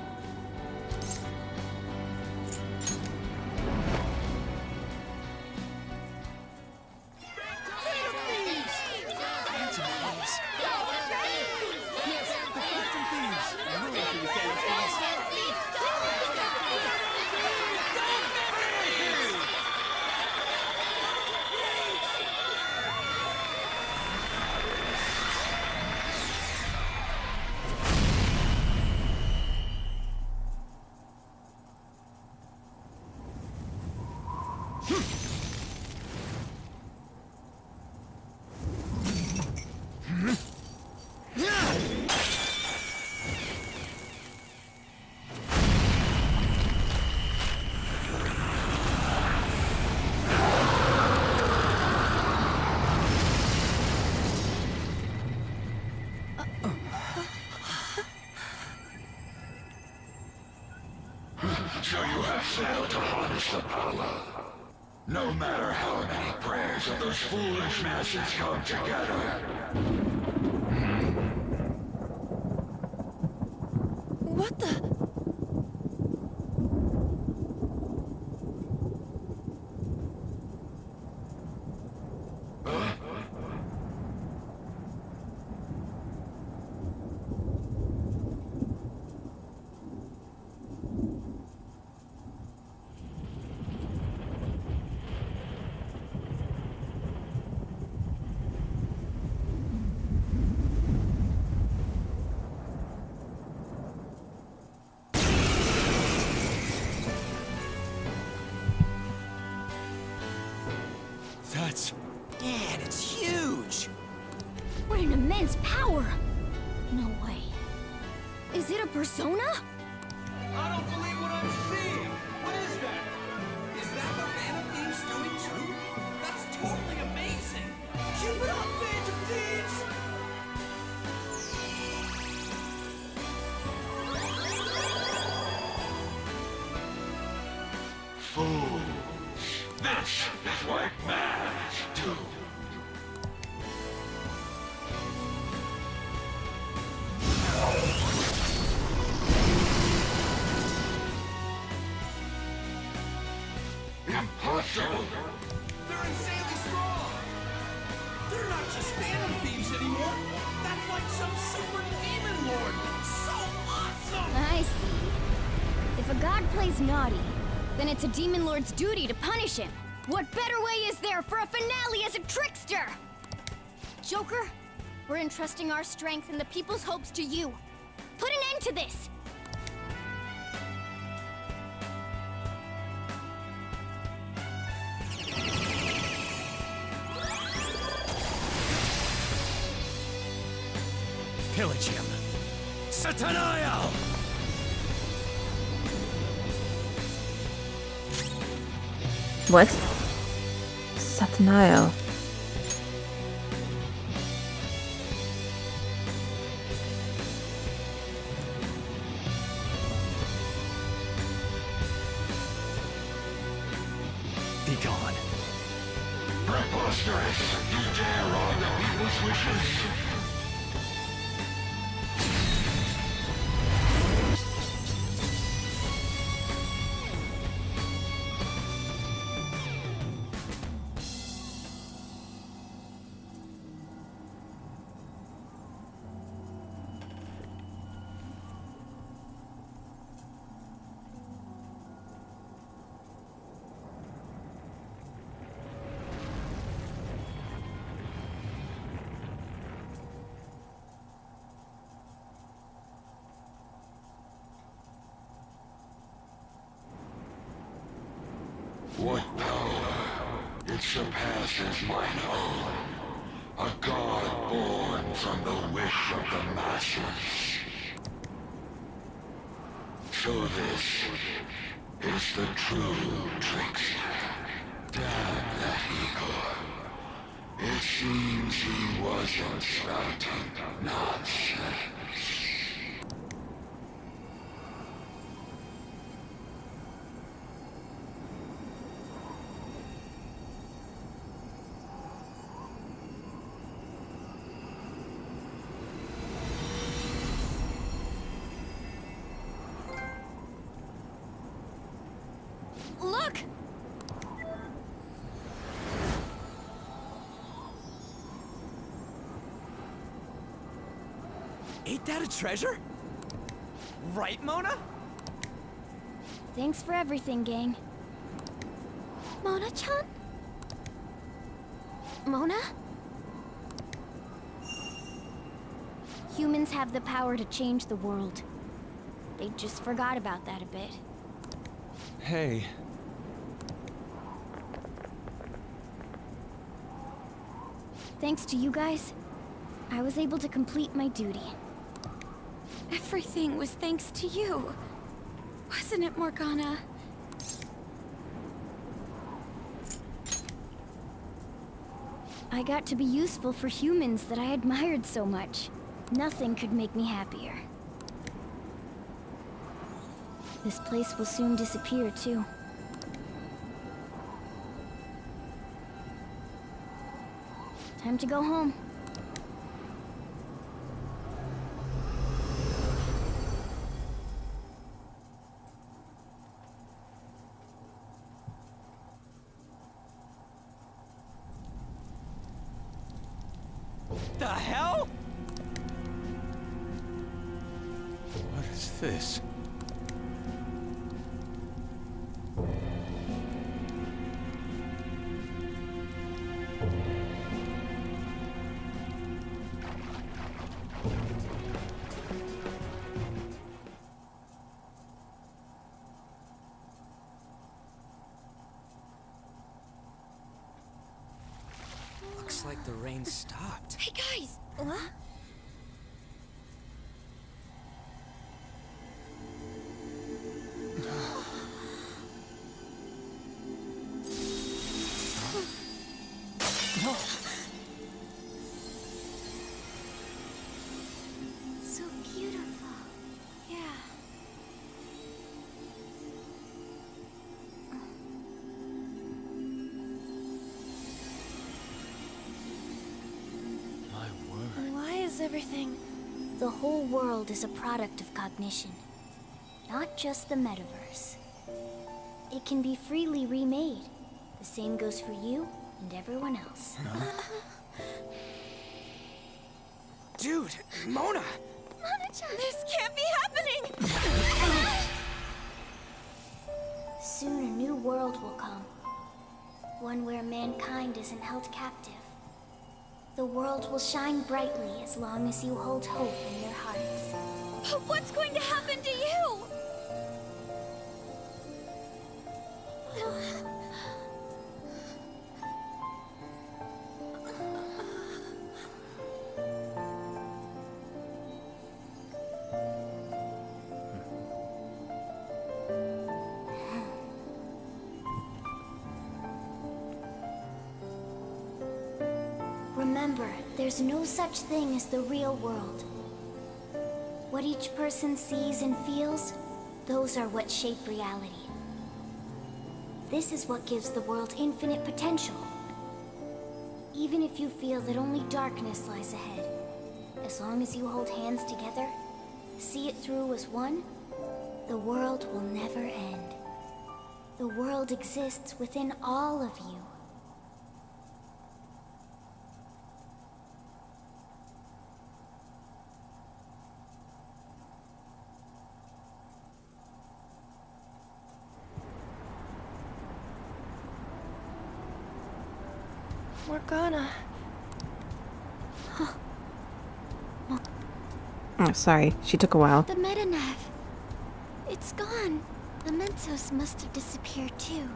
So you have failed to harness the power. No matter how many prayers of those foolish masses come together. What the? Man, it's huge! What an immense power! No way. Is it a persona? I don't believe what I'm seeing! What is that? Is that the Phantom Thieves doing too? That's totally amazing! Keep it up, Phantom Thieves! Fools. This is what mans do. Impossible! They're insanely strong! They're not just Phantom Thieves anymore! That's like some super demon lord! So awesome! I see. If a god plays naughty, then it's a demon lord's duty to punish him. What better way is there for a finale as a trickster? Joker, we're entrusting our strength and the people's hopes to you. Put an end to this! Pillage him! Sataniel! What? Sataniel. Be gone. Preposterous! You dare wrong the people's wishes? What power It surpasses mine own. A god born from the wish of the masses. So this is the true trickster. Damn that Igor. It seems he wasn't spouting nonsense. Look! Ain't that a treasure? Right, Mona? Thanks for everything, gang. Mona-chan? Mona? Humans have the power to change the world. They just forgot about that a bit. Hey. Thanks to you guys, I was able to complete my duty. Everything was thanks to you. Wasn't it, Morgana? I got to be useful for humans that I admired so much. Nothing could make me happier. This place will soon disappear, too. Time to go home. The hell? What is this? Looks like the rain stopped. Hey, guys! What? So beautiful. Yeah. My word. Why is everything... The whole world is a product of cognition. Not just the metaverse. It can be freely remade. The same goes for you and everyone else. Dude, Mona! Mona-chan! This can't be happening! Soon a new world will come. One where mankind isn't held captive. The world will shine brightly as long as you hold hope in your hearts. But what's going to happen to you? Remember, there's no such thing as the real world. What each person sees and feels, those are what shape reality. This is what gives the world infinite potential. Even if you feel that only darkness lies ahead, as long as you hold hands together, see it through as one, the world will never end. The world exists within all of you. Morgana. Oh, sorry. She took a while. The metanav. It's gone. The Mentos must have disappeared too.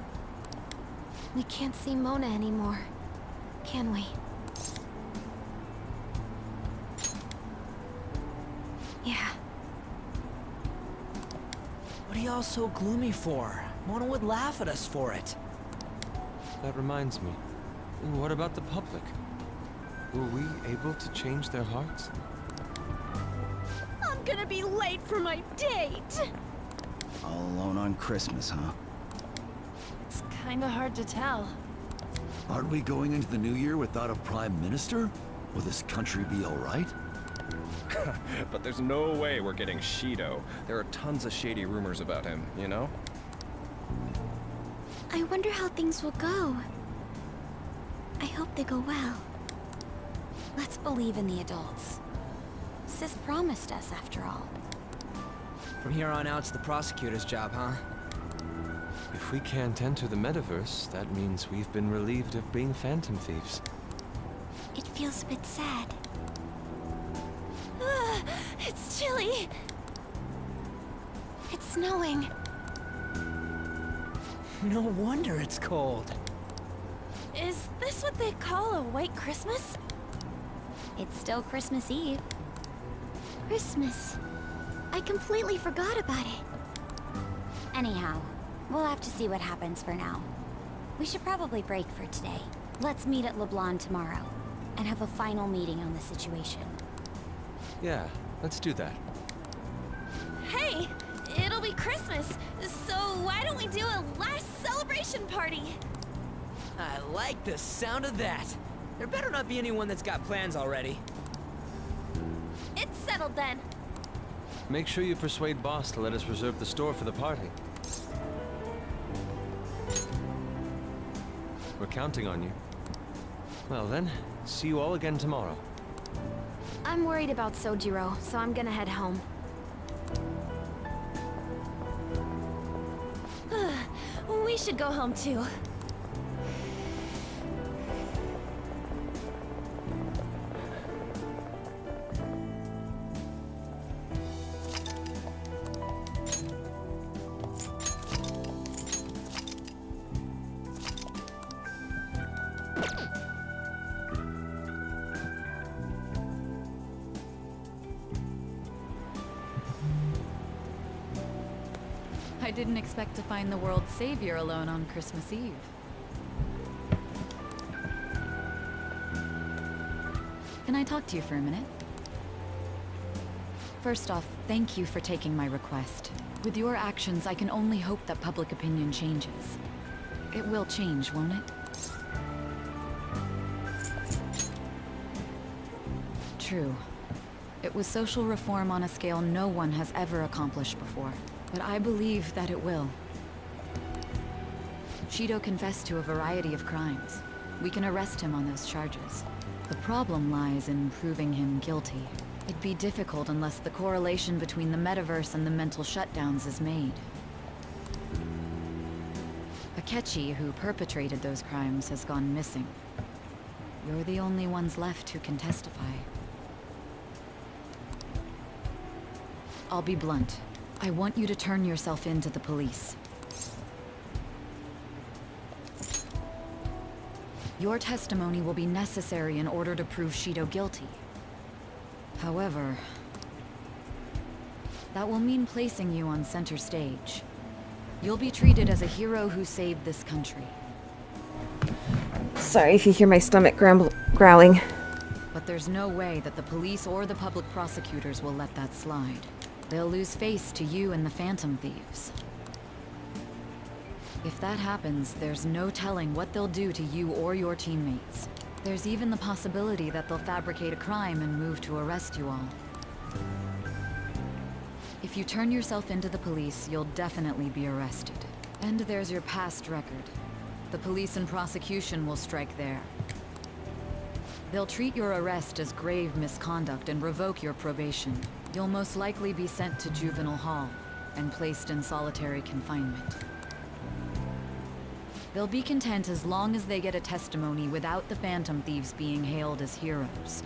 We can't see Mona anymore, can we? Yeah. What are y'all so gloomy for? Mona would laugh at us for it. That reminds me. What about the public? Were we able to change their hearts? I'm gonna be late for my date! All alone on Christmas, huh? It's kinda hard to tell. Aren't we going into the new year without a prime minister? Will this country be alright? But there's no way we're getting Shido. There are tons of shady rumors about him, you know? I wonder how things will go. I hope they go well. Let's believe in the adults. Sis promised us, after all. From here on out, it's the prosecutor's job, huh? If we can't enter the metaverse, that means we've been relieved of being Phantom Thieves. It feels a bit sad. It's chilly! It's snowing. No wonder it's cold. Is this what they call a white Christmas? It's still Christmas Eve. Christmas. I completely forgot about it. Anyhow, we'll have to see what happens for now. We should probably break for today. Let's meet at LeBlanc tomorrow, and have a final meeting on the situation. Yeah, let's do that. Hey! It'll be Christmas, so why don't we do a last celebration party? I like the sound of that. There better not be anyone that's got plans already. It's settled then. Make sure you persuade Boss to let us reserve the store for the party. We're counting on you. Well then, see you all again tomorrow. I'm worried about Sojiro, so I'm gonna head home. We should go home too. I didn't expect to find the world's savior alone on Christmas Eve. Can I talk to you for a minute? First off, thank you for taking my request. With your actions, I can only hope that public opinion changes. It will change, won't it? True. It was social reform on a scale no one has ever accomplished before. But I believe that it will. Shido confessed to a variety of crimes. We can arrest him on those charges. The problem lies in proving him guilty. It'd be difficult unless the correlation between the metaverse and the mental shutdowns is made. Akechi, who perpetrated those crimes, has gone missing. You're the only ones left who can testify. I'll be blunt. I want you to turn yourself in to the police. Your testimony will be necessary in order to prove Shido guilty. However, that will mean placing you on center stage. You'll be treated as a hero who saved this country. Sorry if you hear my stomach growling. But there's no way that the police or the public prosecutors will let that slide. They'll lose face to you and the Phantom Thieves. If that happens, there's no telling what they'll do to you or your teammates. There's even the possibility that they'll fabricate a crime and move to arrest you all. If you turn yourself into the police, you'll definitely be arrested. And there's your past record. The police and prosecution will strike there. They'll treat your arrest as grave misconduct and revoke your probation. You'll most likely be sent to juvenile hall and placed in solitary confinement. They'll be content as long as they get a testimony without the Phantom Thieves being hailed as heroes.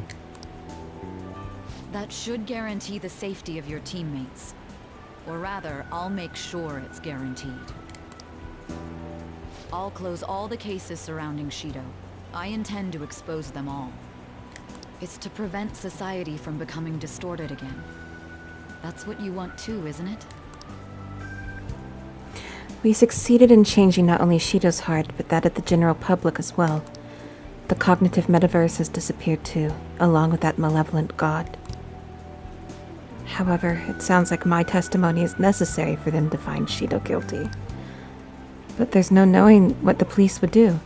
That should guarantee the safety of your teammates. Or rather, I'll make sure it's guaranteed. I'll close all the cases surrounding Shido. I intend to expose them all. It's to prevent society from becoming distorted again. That's what you want too, isn't it? We succeeded in changing not only Shido's heart, but that of the general public as well. The cognitive metaverse has disappeared too, along with that malevolent god. However, it sounds like my testimony is necessary for them to find Shido guilty. But there's no knowing what the police would do.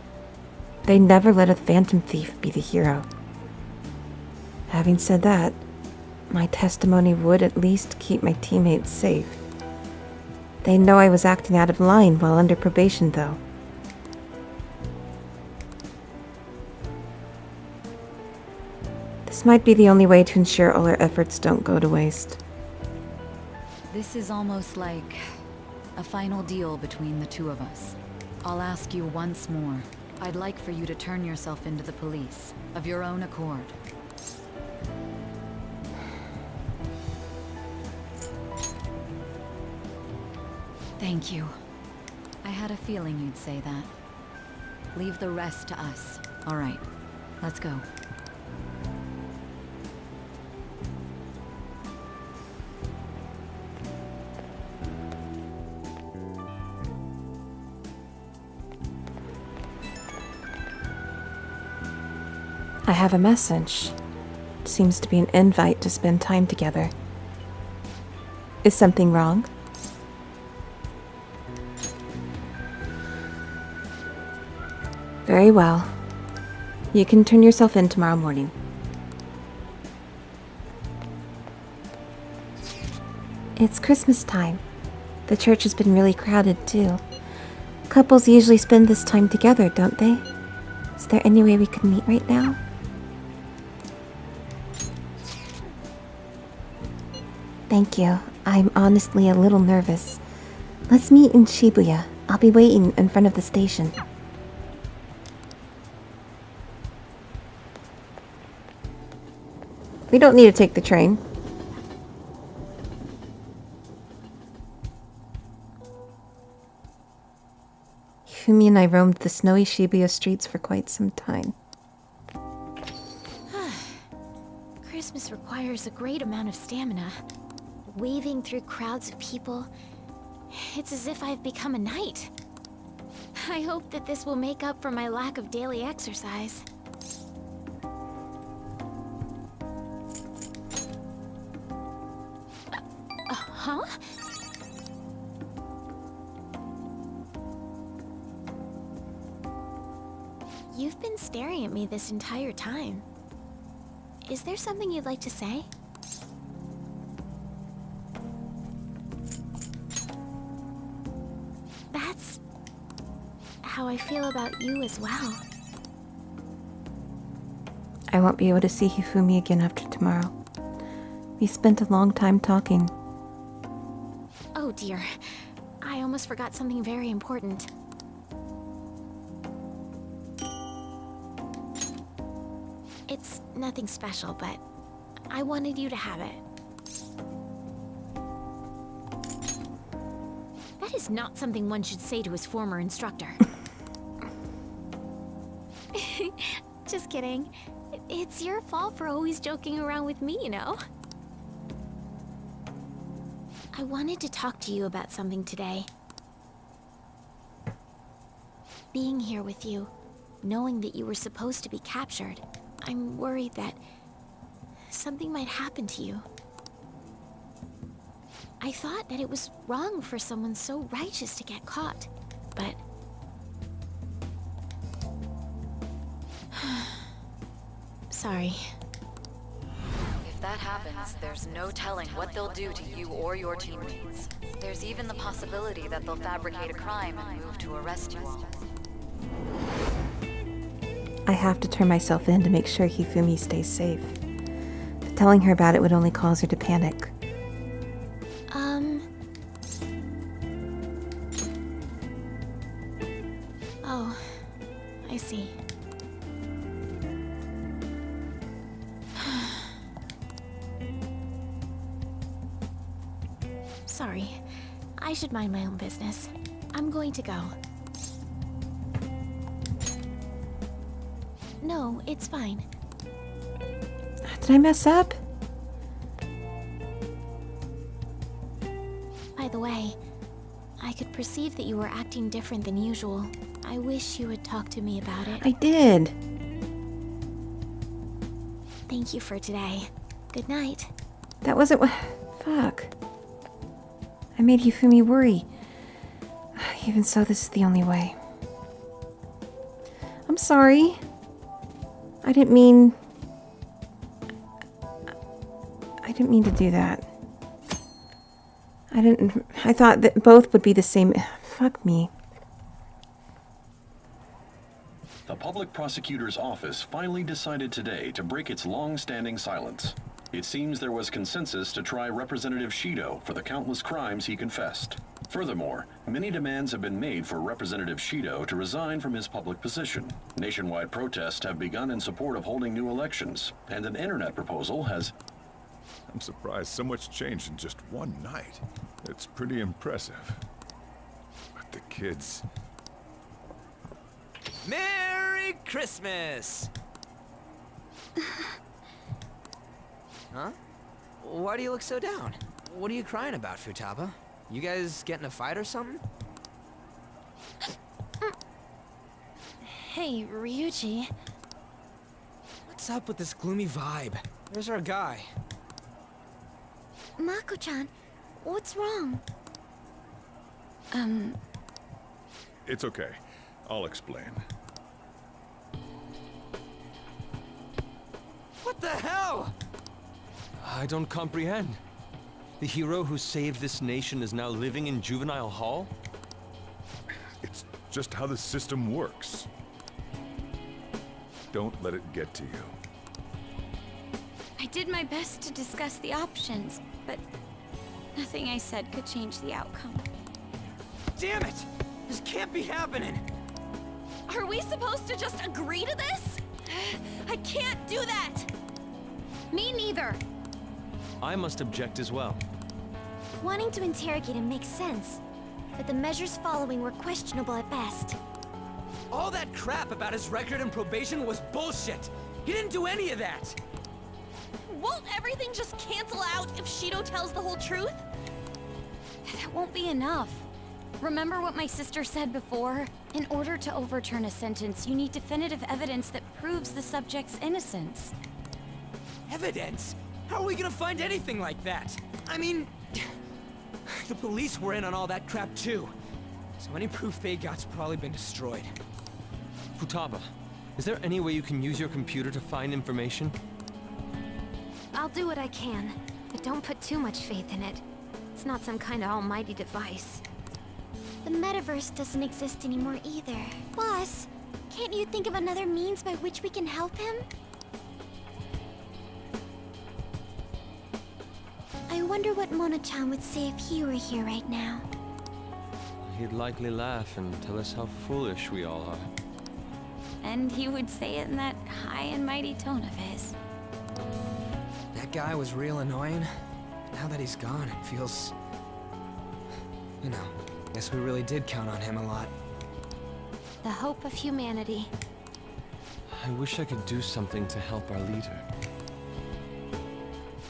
They never let a Phantom Thief be the hero. Having said that, my testimony would at least keep my teammates safe. They know I was acting out of line while under probation, though. This might be the only way to ensure all our efforts don't go to waste. This is almost like a final deal between the two of us. I'll ask you once more. I'd like for you to turn yourself into the police, of your own accord. Thank you. I had a feeling you'd say that. Leave the rest to us. All right, let's go. I have a message. It seems to be an invite to spend time together. Is something wrong? Very well. You can turn yourself in tomorrow morning. It's Christmas time. The church has been really crowded too. Couples usually spend this time together, don't they? Is there any way we could meet right now? Thank you. I'm honestly a little nervous. Let's meet in Shibuya. I'll be waiting in front of the station. We don't need to take the train. Yumi and I roamed the snowy Shibuya streets for quite some time. Christmas requires a great amount of stamina. Waving through crowds of people, it's as if I've become a knight. I hope that this will make up for my lack of daily exercise. Huh? You've been staring at me this entire time. Is there something you'd like to say? That's how I feel about you as well. I won't be able to see Hifumi again after tomorrow. We spent a long time talking. Oh dear, I almost forgot something very important. It's nothing special, but I wanted you to have it. That is not something one should say to his former instructor. Just kidding. It's your fault for always joking around with me, you know? I wanted to talk to you about something today. Being here with you, knowing that you were supposed to be captured, I'm worried that something might happen to you. I thought that it was wrong for someone so righteous to get caught, but... Sorry. If that happens, there's no telling what they'll do to you or your teammates. There's even the possibility that they'll fabricate a crime and move to arrest you all. I have to turn myself in to make sure Hifumi stays safe. But telling her about it would only cause her to panic. Oh, I see. Sorry. I should mind my own business. I'm going to go. No, it's fine. Did I mess up? By the way, I could perceive that you were acting different than usual. I wish you would talk to me about it. I did. Thank you for today. Good night. That wasn't what... Fuck. I made Yufumi worry. Even so, this is the only way. I'm sorry. I didn't mean to do that. I thought that both would be the same. Fuck me. The public prosecutor's office finally decided today to break its long-standing silence. It seems there was consensus to try Representative Shido for the countless crimes he confessed. Furthermore, many demands have been made for Representative Shido to resign from his public position. Nationwide protests have begun in support of holding new elections, and an internet proposal has... I'm surprised so much changed in just one night. It's pretty impressive. But the kids... Merry Christmas! Huh? Why do you look so down? What are you crying about, Futaba? You guys get in a fight or something? Hey, Ryuji. What's up with this gloomy vibe? Where's our guy? Mako-chan, what's wrong? It's okay. I'll explain. What the hell? I don't comprehend. The hero who saved this nation is now living in juvenile hall? It's just how the system works. Don't let it get to you. I did my best to discuss the options, but nothing I said could change the outcome. Damn it! This can't be happening! Are we supposed to just agree to this? I can't do that! Me neither. I must object as well. Wanting to interrogate him makes sense, but the measures following were questionable at best. All that crap about his record and probation was bullshit! He didn't do any of that! Won't everything just cancel out if Shido tells the whole truth? That won't be enough. Remember what my sister said before? In order to overturn a sentence, you need definitive evidence that proves the subject's innocence. Evidence? How are we gonna find anything like that? I mean... the police were in on all that crap too. So any proof they got's probably been destroyed. Futaba, is there any way you can use your computer to find information? I'll do what I can, but don't put too much faith in it. It's not some kind of almighty device. The metaverse doesn't exist anymore either. Boss, can't you think of another means by which we can help him? I wonder what Mona-chan would say if he were here right now. He'd likely laugh and tell us how foolish we all are. And he would say it in that high and mighty tone of his. That guy was real annoying. Now that he's gone, it feels... You know, guess we really did count on him a lot. The hope of humanity. I wish I could do something to help our leader.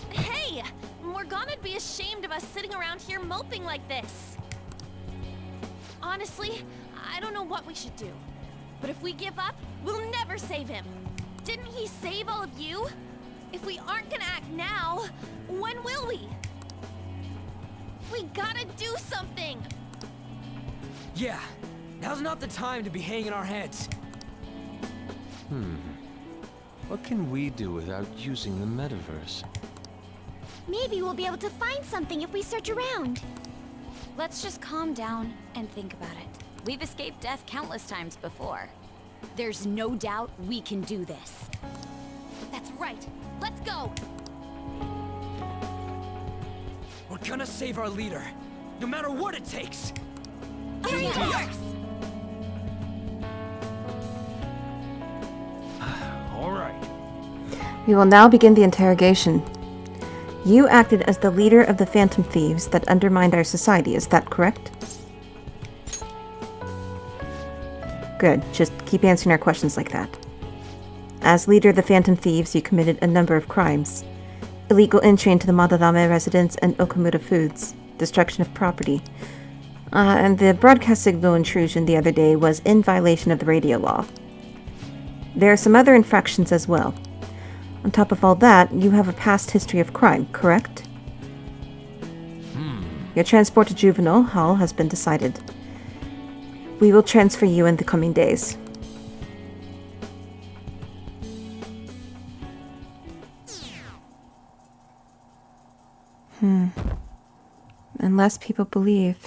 Hey! Morgana'd be ashamed of us sitting around here moping like this. Honestly, I don't know what we should do. But if we give up, we'll never save him. Didn't he save all of you? If we aren't gonna act now, when will we? We gotta do something! Yeah, now's not the time to be hanging our heads. What can we do without using the metaverse? Maybe we'll be able to find something if we search around. Let's just calm down and think about it. We've escaped death countless times before. There's no doubt we can do this. That's right. Let's go! We're gonna save our leader, no matter what it takes! Hurry up! All right. We will now begin the interrogation. You acted as the leader of the Phantom Thieves that undermined our society, is that correct? Good, just keep answering our questions like that. As leader of the Phantom Thieves, you committed a number of crimes. Illegal entry into the Madadame residence and Okamura Foods. Destruction of property. And the broadcast signal intrusion the other day was in violation of the radio law. There are some other infractions as well. On top of all that, you have a past history of crime, correct? Your transport to juvenile hall has been decided. We will transfer you in the coming days. Unless people believe.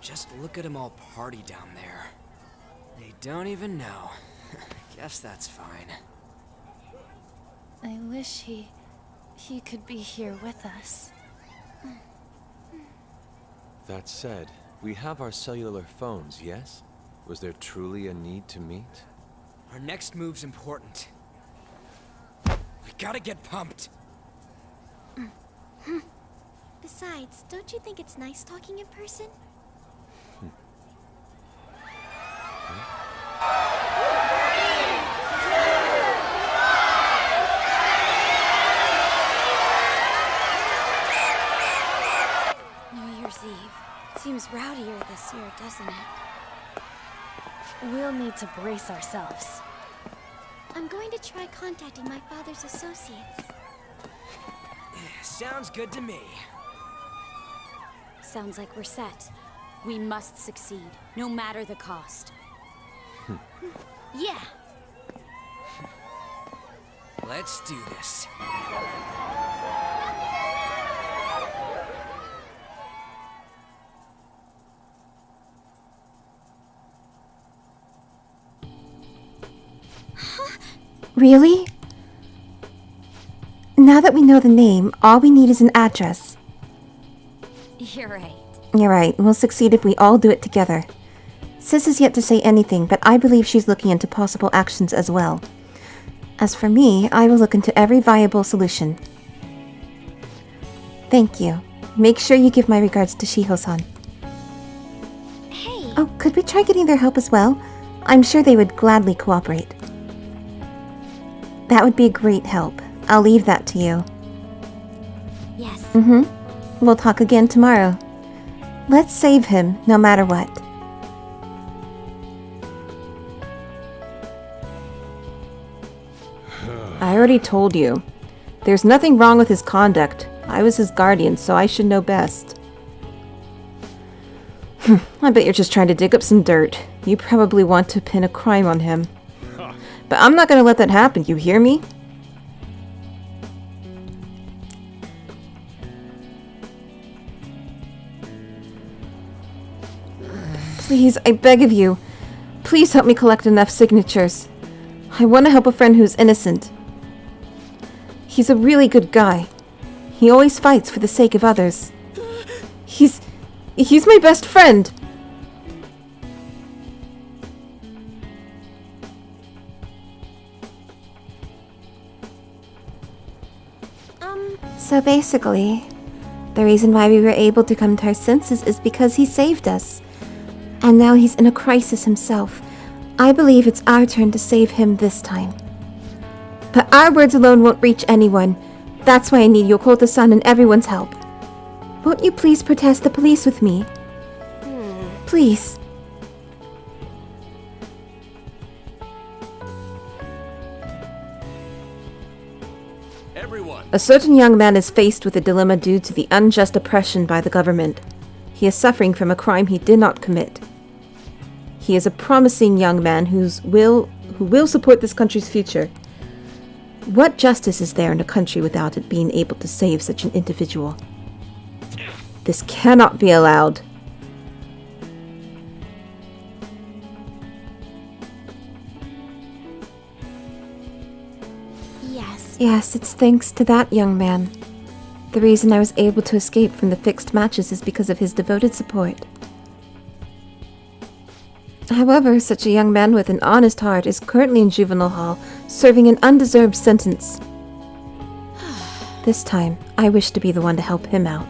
Just look at them all party down there. They don't even know. Guess that's fine. I wish he could be here with us. That said, we have our cellular phones, yes? Was there truly a need to meet? Our next move's important. We gotta get pumped. Besides, don't you think it's nice talking in person? New Year's Eve. It seems rowdier this year, doesn't it? We'll need to brace ourselves. I'm going to try contacting my father's associates. Sounds good to me. Sounds like we're set. We must succeed, no matter the cost. Yeah. Let's do this. Really? Now that we know the name, all we need is an address. You're right. You're right. We'll succeed if we all do it together. Sis has yet to say anything, but I believe she's looking into possible actions as well. As for me, I will look into every viable solution. Thank you. Make sure you give my regards to Shiho-san. Hey! Oh, could we try getting their help as well? I'm sure they would gladly cooperate. That would be a great help. I'll leave that to you. Yes. We'll talk again tomorrow. Let's save him, no matter what. I already told you. There's nothing wrong with his conduct. I was his guardian, so I should know best. I bet you're just trying to dig up some dirt. You probably want to pin a crime on him. But I'm not gonna let that happen, you hear me? Please, I beg of you. Please help me collect enough signatures. I want to help a friend who's innocent. He's a really good guy. He always fights for the sake of others. He's my best friend. So basically, the reason why we were able to come to our senses is because he saved us. And now he's in a crisis himself. I believe it's our turn to save him this time. But our words alone won't reach anyone. That's why I need Yokota-san and everyone's help. Won't you please protest the police with me? Please. Everyone. A certain young man is faced with a dilemma due to the unjust oppression by the government. He is suffering from a crime he did not commit. He is a promising young man who will support this country's future. What justice is there in a country without it being able to save such an individual? This cannot be allowed. Yes, it's thanks to that young man. The reason I was able to escape from the fixed matches is because of his devoted support. However, such a young man with an honest heart is currently in juvenile hall, serving an undeserved sentence. This time, I wish to be the one to help him out.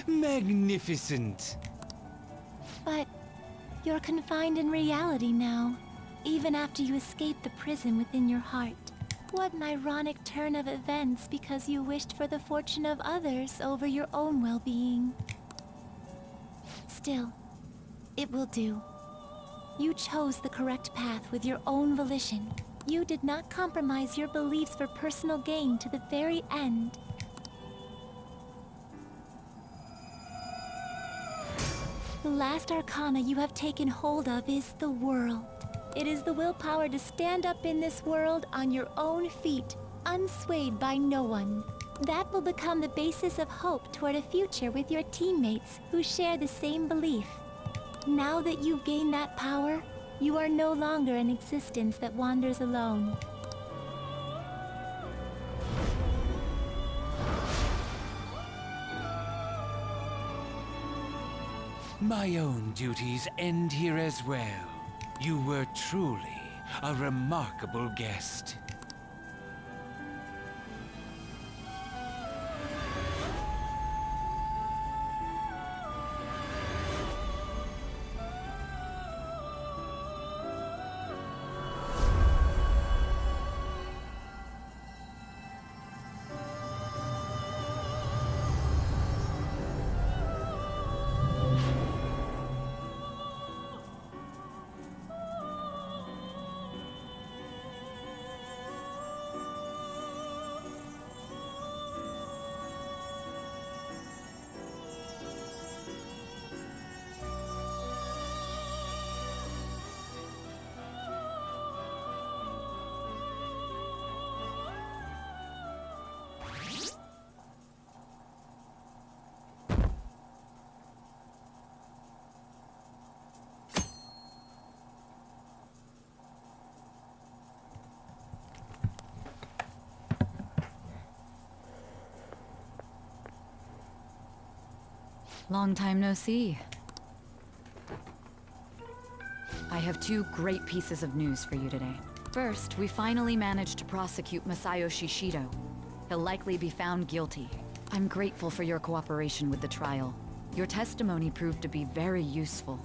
Magnificent. But you're confined in reality now, even after you escaped the prison within your heart. What an ironic turn of events because you wished for the fortune of others over your own well-being. Still, it will do. You chose the correct path with your own volition. You did not compromise your beliefs for personal gain to the very end. The last arcana you have taken hold of is the world. It is the willpower to stand up in this world on your own feet, unswayed by no one. That will become the basis of hope toward a future with your teammates who share the same belief. Now that you've gained that power, you are no longer an existence that wanders alone. My own duties end here as well. You were truly a remarkable guest. Long time no see. I have two great pieces of news for you today. First, we finally managed to prosecute Masayoshi Shido. He'll likely be found guilty. I'm grateful for your cooperation with the trial. Your testimony proved to be very useful.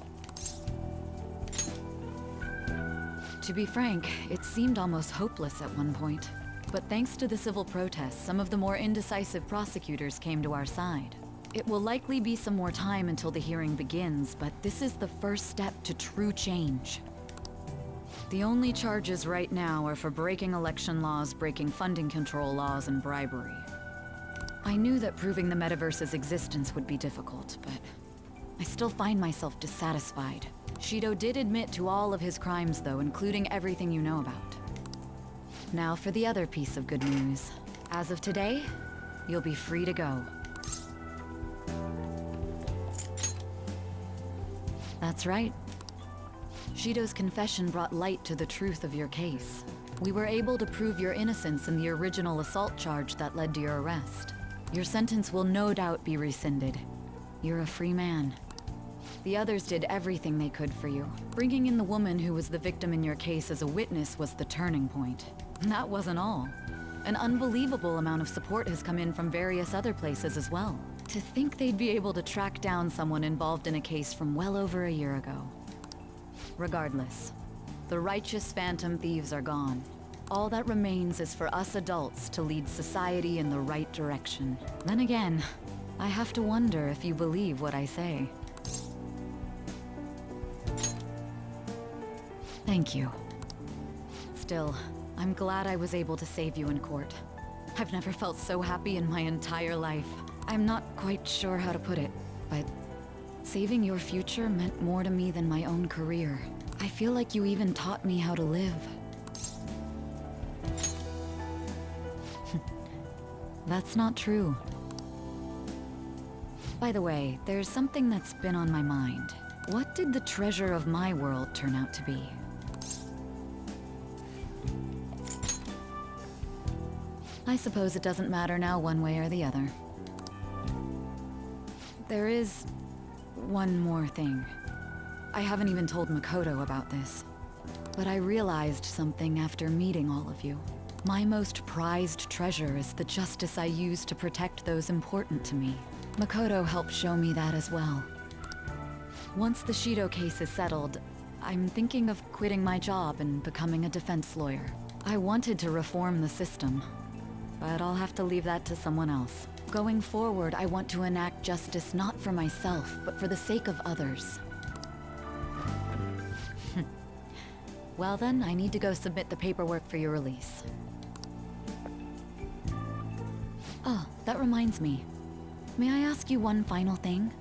To be frank, it seemed almost hopeless at one point. But thanks to the civil protests, some of the more indecisive prosecutors came to our side. It will likely be some more time until the hearing begins, but this is the first step to true change. The only charges right now are for breaking election laws, breaking funding control laws, and bribery. I knew that proving the metaverse's existence would be difficult, but I still find myself dissatisfied. Shido did admit to all of his crimes, though, including everything you know about. Now for the other piece of good news. As of today, you'll be free to go. That's right. Shido's confession brought light to the truth of your case. We were able to prove your innocence in the original assault charge that led to your arrest. Your sentence will no doubt be rescinded. You're a free man. The others did everything they could for you. Bringing in the woman who was the victim in your case as a witness was the turning point. That wasn't all. An unbelievable amount of support has come in from various other places as well. To think they'd be able to track down someone involved in a case from well over a year ago. Regardless, the righteous Phantom Thieves are gone. All that remains is for us adults to lead society in the right direction. Then again, I have to wonder if you believe what I say. Thank you. Still, I'm glad I was able to save you in court. I've never felt so happy in my entire life. I'm not quite sure how to put it, but saving your future meant more to me than my own career. I feel like you even taught me how to live. That's not true. By the way, there's something that's been on my mind. What did the treasure of my world turn out to be? I suppose it doesn't matter now one way or the other. There is one more thing. I haven't even told Makoto about this, but I realized something after meeting all of you. My most prized treasure is the justice I use to protect those important to me. Makoto helped show me that as well. Once the Shido case is settled, I'm thinking of quitting my job and becoming a defense lawyer. I wanted to reform the system, but I'll have to leave that to someone else. Going forward, I want to enact justice not for myself, but for the sake of others. Well then, I need to go submit the paperwork for your release. Oh, that reminds me. May I ask you one final thing?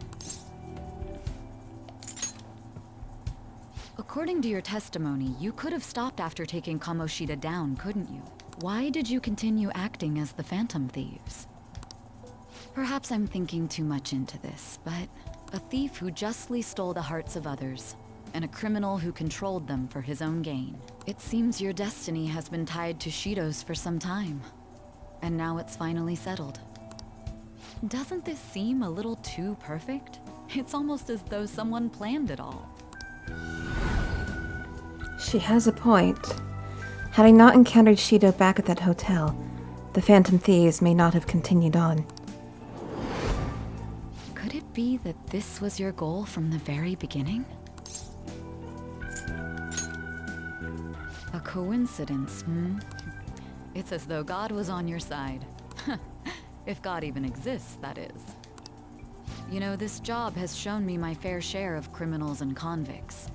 According to your testimony, you could have stopped after taking Kamoshida down, couldn't you? Why did you continue acting as the Phantom Thieves? Perhaps I'm thinking too much into this, but a thief who justly stole the hearts of others, and a criminal who controlled them for his own gain. It seems your destiny has been tied to Shido's for some time, and now it's finally settled. Doesn't this seem a little too perfect? It's almost as though someone planned it all. She has a point. Had I not encountered Shido back at that hotel, the Phantom Thieves may not have continued on. Could it be that this was your goal from the very beginning? A coincidence, hmm? It's as though God was on your side. If God even exists, that is. You know, this job has shown me my fair share of criminals and convicts.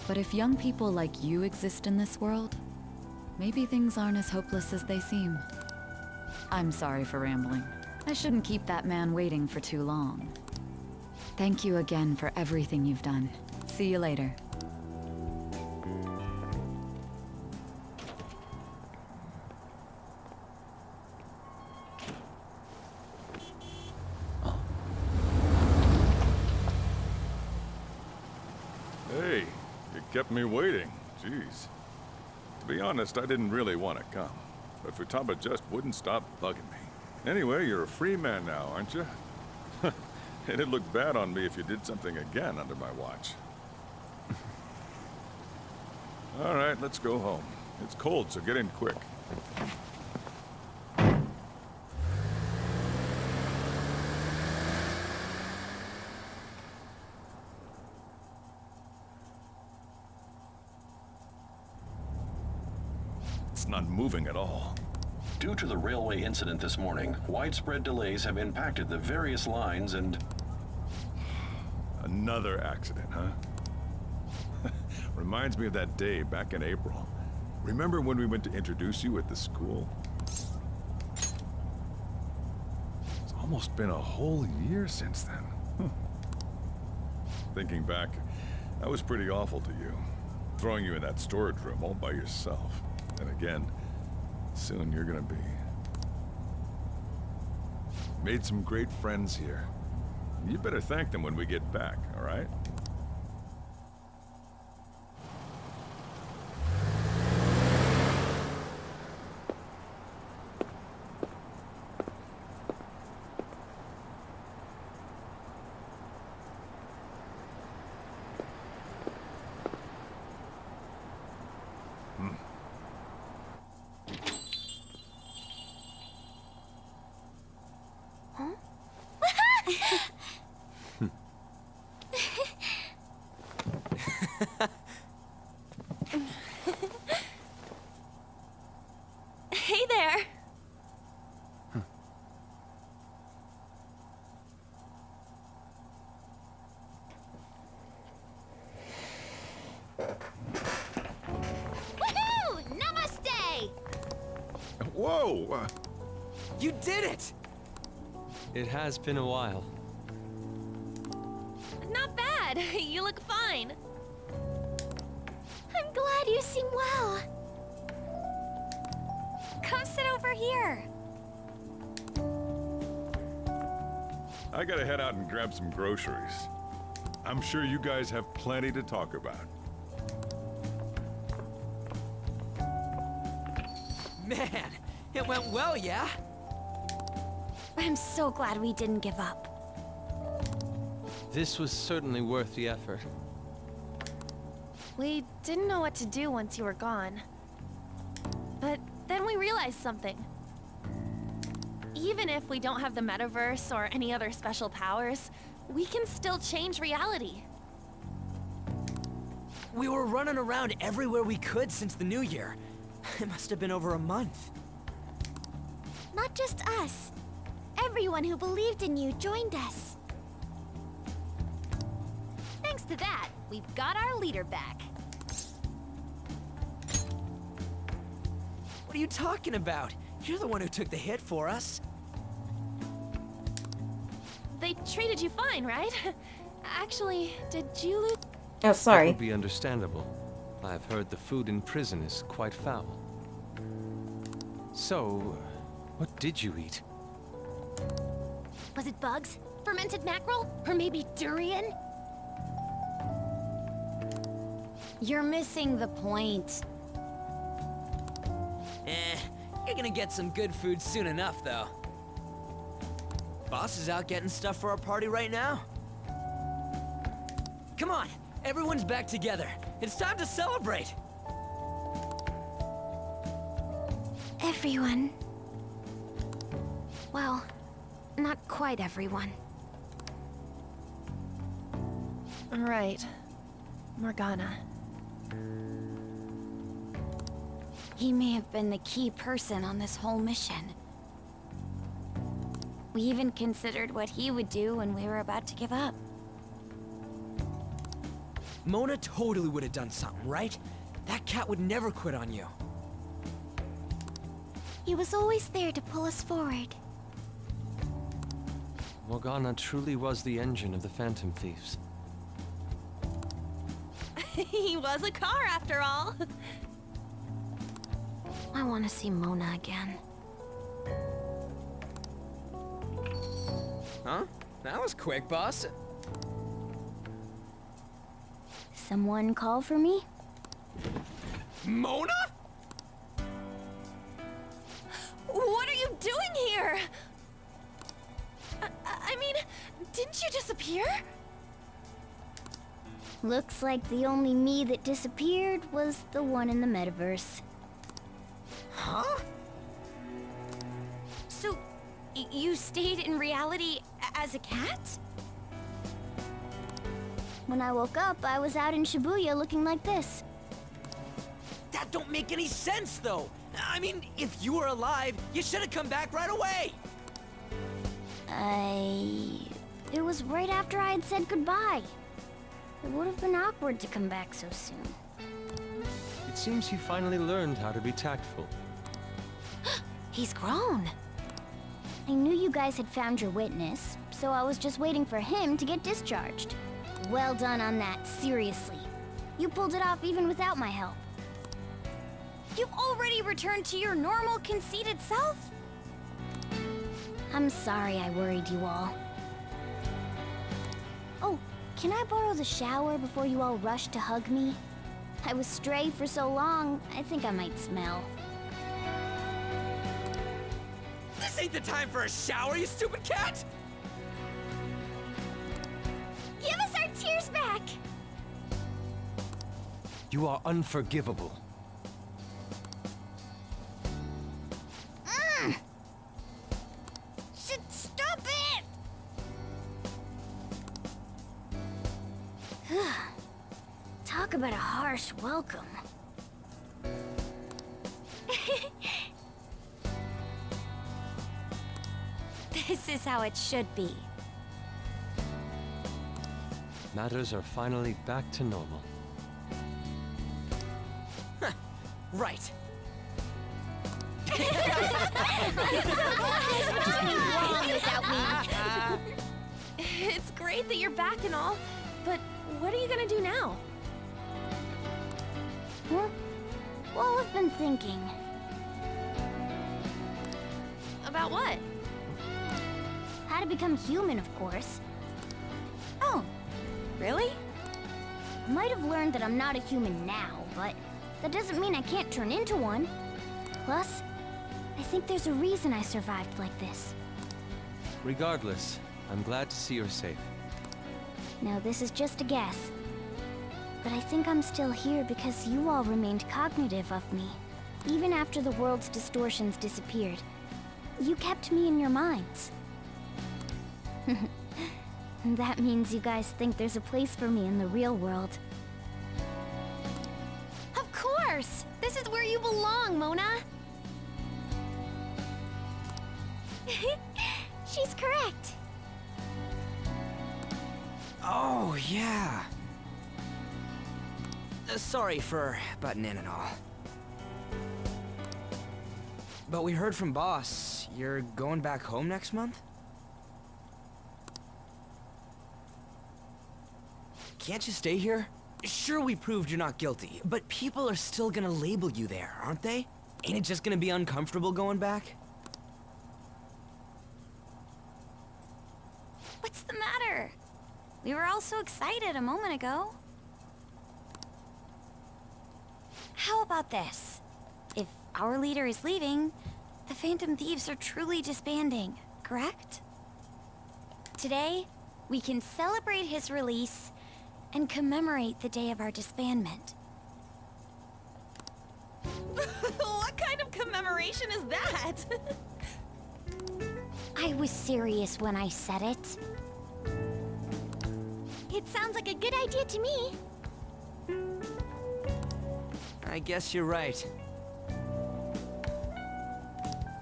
But if young people like you exist in this world, maybe things aren't as hopeless as they seem. I'm sorry for rambling. I shouldn't keep that man waiting for too long. Thank you again for everything you've done. See you later. Hey, you kept me waiting. Jeez. To be honest, I didn't really want to come, but Futaba just wouldn't stop bugging me. Anyway, you're a free man now, aren't you? It'd look bad on me if you did something again under my watch. All right, let's go home. It's cold, so get in quick. It's not moving at all. Due to the railway incident this morning, widespread delays have impacted the various lines and... Another accident, huh? Reminds me of that day back in April. Remember when we went to introduce you at the school? It's almost been a whole year since then. Thinking back, I was pretty awful to you. Throwing you in that storage room all by yourself. And again, soon you're gonna be. Made some great friends here. You better thank them when we get back, all right? Hey there! Woohoo! Namaste! Whoa! You did it! It has been a while. Not bad. You look fine. I'm glad you seem well. Come sit over here. I gotta head out and grab some groceries. I'm sure you guys have plenty to talk about. Man, it went well, yeah? I'm so glad we didn't give up. This was certainly worth the effort. We didn't know what to do once you were gone. But then we realized something. Even if we don't have the metaverse or any other special powers, we can still change reality. We were running around everywhere we could since the new year. It must have been over a month. Not just us. Everyone who believed in you joined us. Thanks to that, we've got our leader back. What are you talking about? You're the one who took the hit for us. They treated you fine, right? Actually, did you lose? Oh, That sorry. would be understandable. I've heard the food in prison is quite foul. So, what did you eat? Was it bugs? Fermented mackerel? Or maybe durian? You're missing the point. You're gonna get some good food soon enough, though. Boss is out getting stuff for our party right now. Come on, everyone's back together. It's time to celebrate. Everyone. Well, not quite everyone. Right. Morgana. He may have been the key person on this whole mission. We even considered what he would do when we were about to give up. Mona totally would have done something, right? That cat would never quit on you. He was always there to pull us forward. Morgana truly was the engine of the Phantom Thieves. He was a car after all. I want to see Mona again. Huh? That was quick, boss. Someone call for me? Mona? What are you doing here? I mean, didn't you disappear? Looks like the only me that disappeared was the one in the metaverse. Huh? So, you stayed in reality as a cat? When I woke up, I was out in Shibuya looking like this. That don't make any sense, though. I mean, if you were alive, you should have come back right away. It was right after I had said goodbye. It would have been awkward to come back so soon. It seems he finally learned how to be tactful. He's grown. I knew you guys had found your witness, so I was just waiting for him to get discharged. Well done on that, seriously. You pulled it off even without my help. You've already returned to your normal, conceited self? I'm sorry I worried you all. Oh, can I borrow the shower before you all rush to hug me? I was stray for so long, I think I might smell. This ain't the time for a shower, you stupid cat! Give us our tears back! You are unforgivable. Stop it! Talk about a harsh welcome. This is how it should be. Matters are finally back to normal. Right. It's great that you're back and all, but what are you gonna do now? Huh? Well, I've been thinking. About what? How to become human, of course. Oh, Really? I might have learned that I'm not a human now, but that doesn't mean I can't turn into one. Plus, I think there's a reason I survived like this. Regardless, I'm glad to see you're safe. Now, this is just a guess. But I think I'm still here because you all remained cognitive of me. Even after the world's distortions disappeared. You kept me in your minds. That means you guys think there's a place for me in the real world. Of course! This is where you belong, Mona! She's correct. Oh, yeah. Sorry for butting in and all. But we heard from Boss, you're going back home next month? Can't you stay here? Sure, we proved you're not guilty, but people are still gonna label you there, aren't they? Ain't it just gonna be uncomfortable going back? What's the matter? We were all so excited a moment ago. How about this? If our leader is leaving, the Phantom Thieves are truly disbanding, correct? Today, we can celebrate his release and commemorate the day of our disbandment. What kind of commemoration is that? I was serious when I said it. It sounds like a good idea to me. I guess you're right.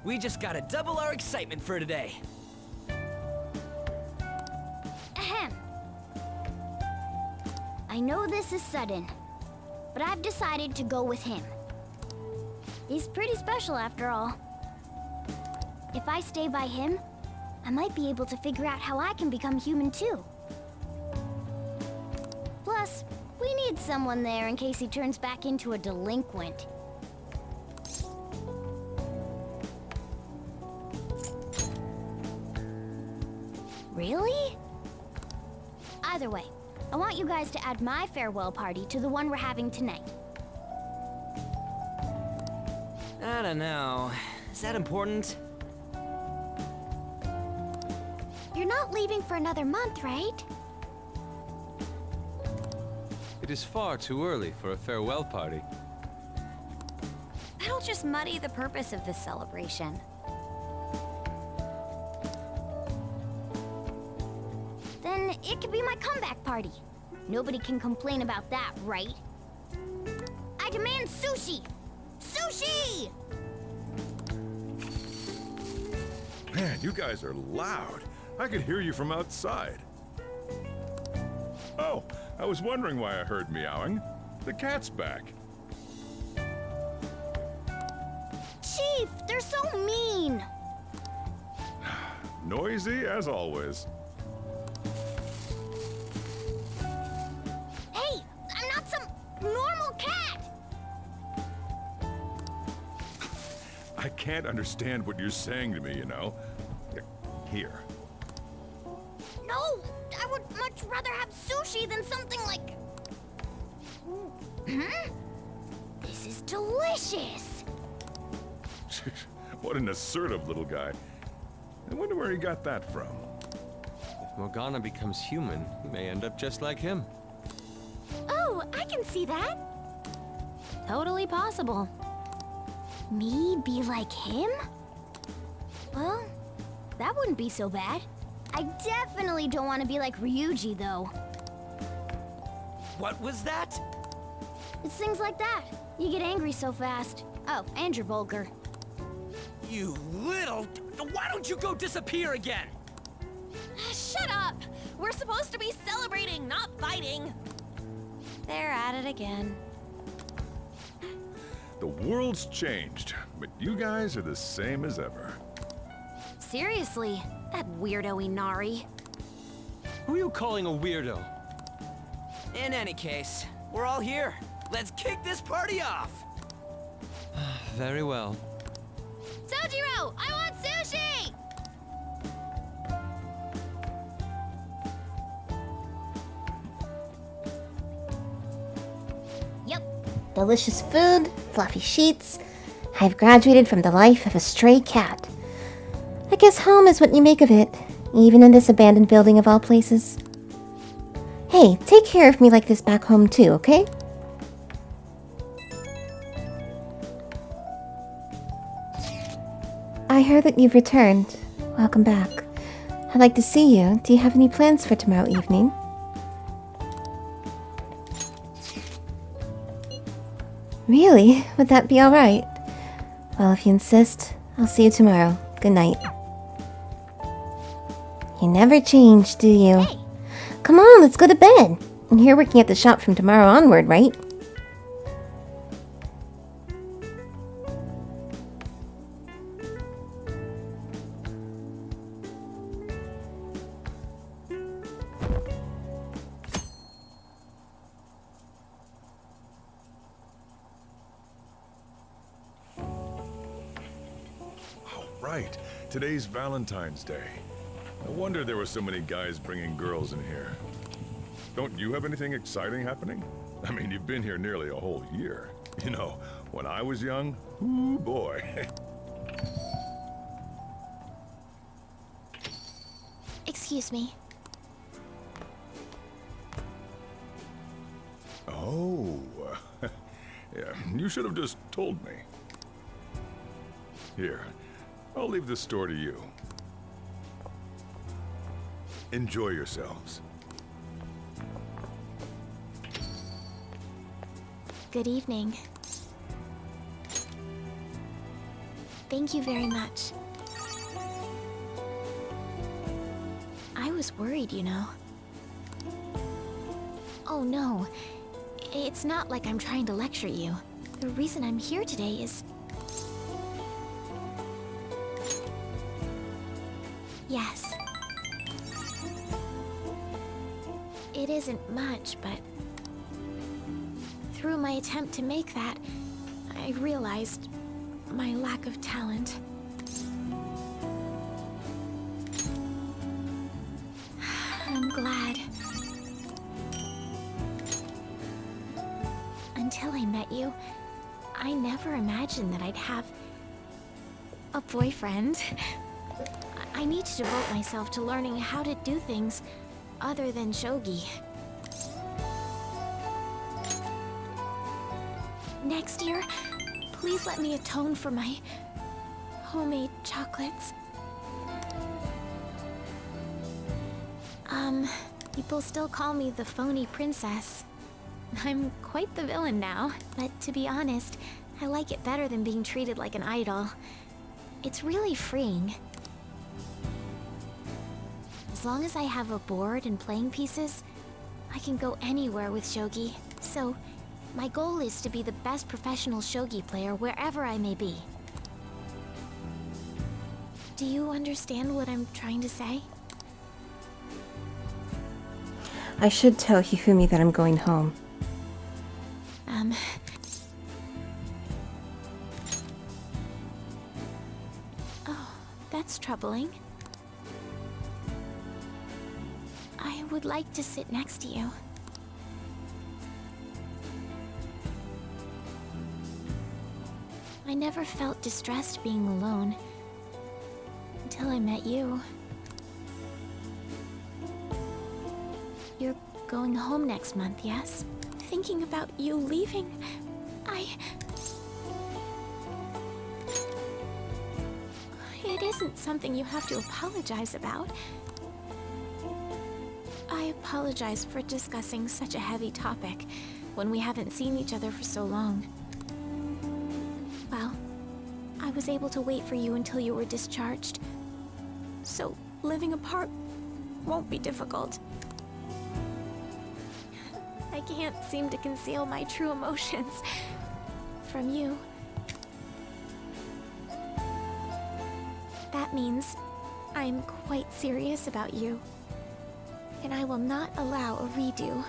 We just gotta double our excitement for today. Ahem. I know this is sudden, but I've decided to go with him. He's pretty special after all. If I stay by him, I might be able to figure out how I can become human too. Plus, we need someone there in case he turns back into a delinquent. Really? Either way, I want you guys to add my farewell party to the one we're having tonight. I don't know. Is that important? You're not leaving for another month, right? It is far too early for a farewell party. That'll just muddy the purpose of this celebration. Then it could be my comeback party. Nobody can complain about that, right? I demand sushi! Sushi! Man, you guys are loud. I could hear you from outside. Oh, I was wondering why I heard meowing. The cat's back. Chief, they're so mean! Noisy as always. Hey, I'm not some normal cat! I can't understand what you're saying to me, you know. Here. No, I would much rather have sushi than something like... This is delicious! What an assertive little guy. I wonder where he got that from. If Morgana becomes human, he may end up just like him. Oh, I can see that. Totally possible. Me be like him? Well, that wouldn't be so bad. I definitely don't want to be like Ryuji, though. What was that? It's things like that. You get angry so fast. Oh, and you're vulgar. You little... Why don't you go disappear again? Shut up! We're supposed to be celebrating, not fighting. They're at it again. The world's changed, but you guys are the same as ever. Seriously, that weirdo Inari. Who are you calling a weirdo? In any case, we're all here. Let's kick this party off! Very well. Sojiro, I want sushi! delicious food, fluffy sheets. I've graduated from the life of a stray cat. I guess home is what you make of it, even in this abandoned building of all places. Hey, take care of me like this back home too, okay? I heard that you've returned. Welcome back. I'd like to see you. Do you have any plans for tomorrow evening? Really? Would that be alright? Well, if you insist, I'll see you tomorrow. Good night. You never change, do you? Hey. Come on, let's go to bed. And you're working at the shop from tomorrow onward, right? Right. Today's Valentine's Day. No wonder there were so many guys bringing girls in here. Don't you have anything exciting happening? I mean, you've been here nearly a whole year. You know, when I was young, ooh boy. Excuse me. Oh. Yeah, you should have just told me. Here. I'll leave this store to you. Enjoy yourselves. Good evening. Thank you very much. I was worried, you know. Oh no. It's not like I'm trying to lecture you. The reason I'm here today is... Yes. It isn't much, but... through my attempt to make that, I realized my lack of talent. I'm glad. Until I met you, I never imagined that I'd have a boyfriend. I need to devote myself to learning how to do things other than shogi. Next year, please let me atone for my homemade chocolates. People still call me the phony princess. I'm quite the villain now, but to be honest, I like it better than being treated like an idol. It's really freeing. As long as I have a board and playing pieces, I can go anywhere with shogi. So, my goal is to be the best professional shogi player wherever I may be. Do you understand what I'm trying to say? I should tell Hifumi that I'm going home. Oh, that's troubling. I would like to sit next to you. I never felt distressed being alone until I met you. You're going home next month, yes? Thinking about you leaving, It isn't something you have to apologize about. I apologize for discussing such a heavy topic when we haven't seen each other for so long. Well, I was able to wait for you until you were discharged. So, living apart won't be difficult. I can't seem to conceal my true emotions from you. That means I'm quite serious about you, and I will not allow a redo.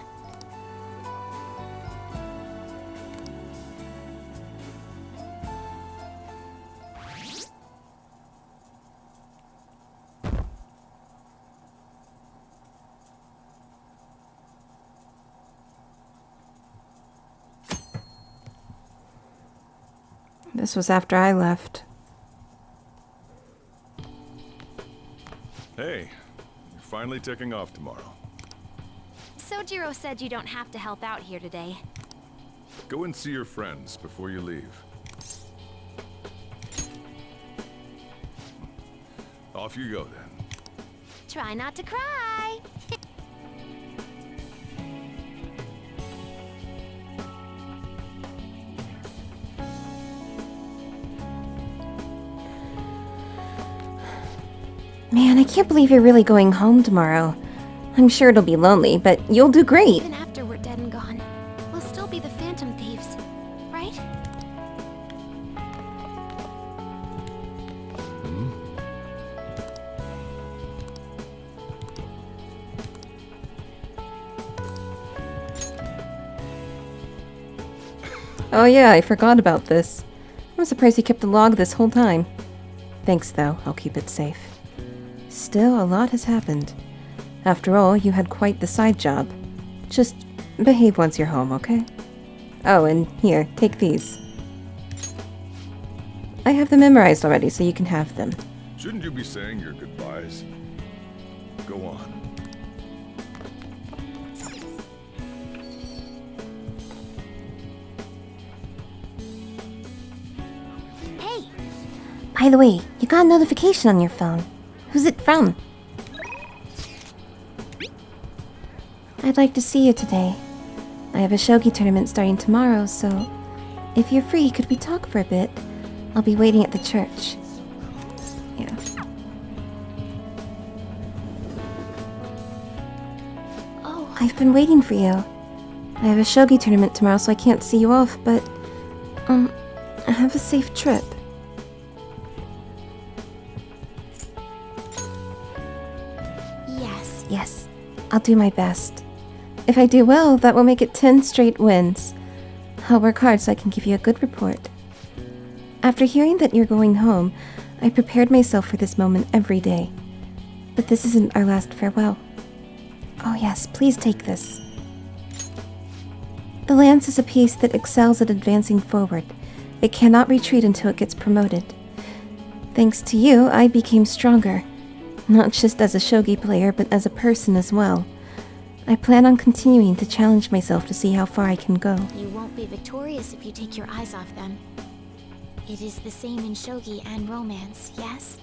This was after I left. Hey, you're finally taking off tomorrow. Sojiro said you don't have to help out here today. Go and see your friends before you leave. Off you go then. Try not to cry. Man, I can't believe you're really going home tomorrow. I'm sure it'll be lonely, but you'll do great. Even after we're dead and gone, we'll still be the Phantom Thieves, right? Oh yeah, I forgot about this. I'm surprised you kept a log this whole time. Thanks though, I'll keep it safe. Still, a lot has happened. After all, you had quite the side job. Just behave once you're home, okay? Oh, and here, take these. I have them memorized already, so you can have them. Shouldn't you be saying your goodbyes? Go on. Hey! By the way, you got a notification on your phone. Who's it from? I'd like to see you today. I have a shogi tournament starting tomorrow, so if you're free, could we talk for a bit? I'll be waiting at the church. Yeah. Oh. I've been waiting for you. I have a shogi tournament tomorrow, so I can't see you off, but have a safe trip. Yes. Yes, I'll do my best. If I do well, that will make it 10 straight wins. I'll work hard so I can give you a good report. After hearing that you're going home, I prepared myself for this moment every day. But this isn't our last farewell. Oh yes, please take this. The lance is a piece that excels at advancing forward. It cannot retreat until it gets promoted. Thanks to you, I became stronger. Not just as a shogi player, but as a person as well. I plan on continuing to challenge myself to see how far I can go. You won't be victorious if you take your eyes off them. It is the same in shogi and romance, yes?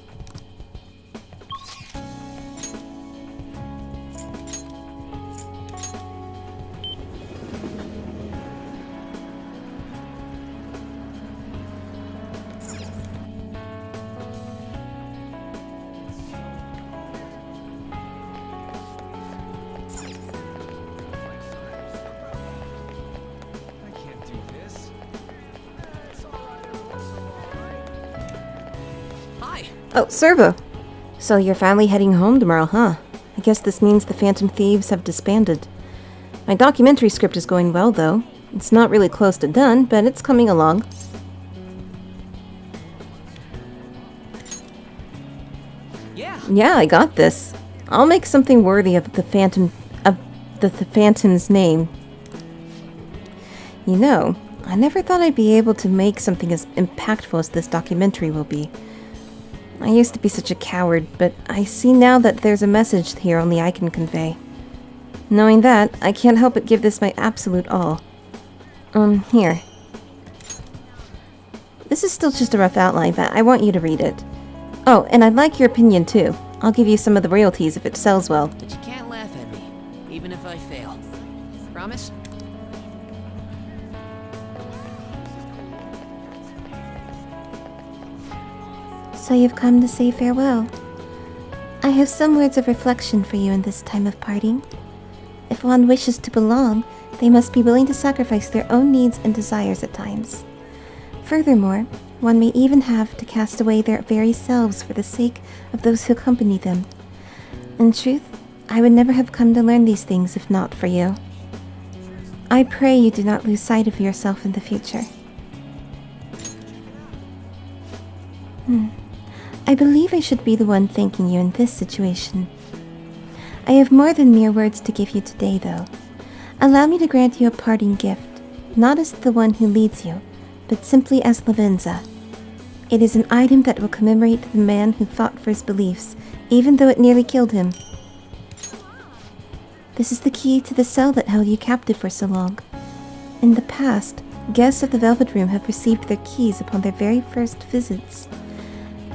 Oh, Servo! So you're finally heading home tomorrow, huh? I guess this means the Phantom Thieves have disbanded. My documentary script is going well, though. It's not really close to done, but it's coming along. Yeah, I got this. I'll make something worthy of the Phantom's name. You know, I never thought I'd be able to make something as impactful as this documentary will be. I used to be such a coward, but I see now that there's a message here only I can convey. Knowing that, I can't help but give this my absolute all. Here. This is still just a rough outline, but I want you to read it. Oh, and I'd like your opinion too. I'll give you some of the royalties if it sells well. But you can't laugh at me, even if I fail. Promise? So you've come to say farewell. I have some words of reflection for you in this time of parting. If one wishes to belong, they must be willing to sacrifice their own needs and desires at times. Furthermore, one may even have to cast away their very selves for the sake of those who accompany them. In truth, I would never have come to learn these things if not for you. I pray you do not lose sight of yourself in the future. I believe I should be the one thanking you in this situation. I have more than mere words to give you today, though. Allow me to grant you a parting gift, not as the one who leads you, but simply as Lavenza. It is an item that will commemorate the man who fought for his beliefs, even though it nearly killed him. This is the key to the cell that held you captive for so long. In the past, guests of the Velvet Room have received their keys upon their very first visits.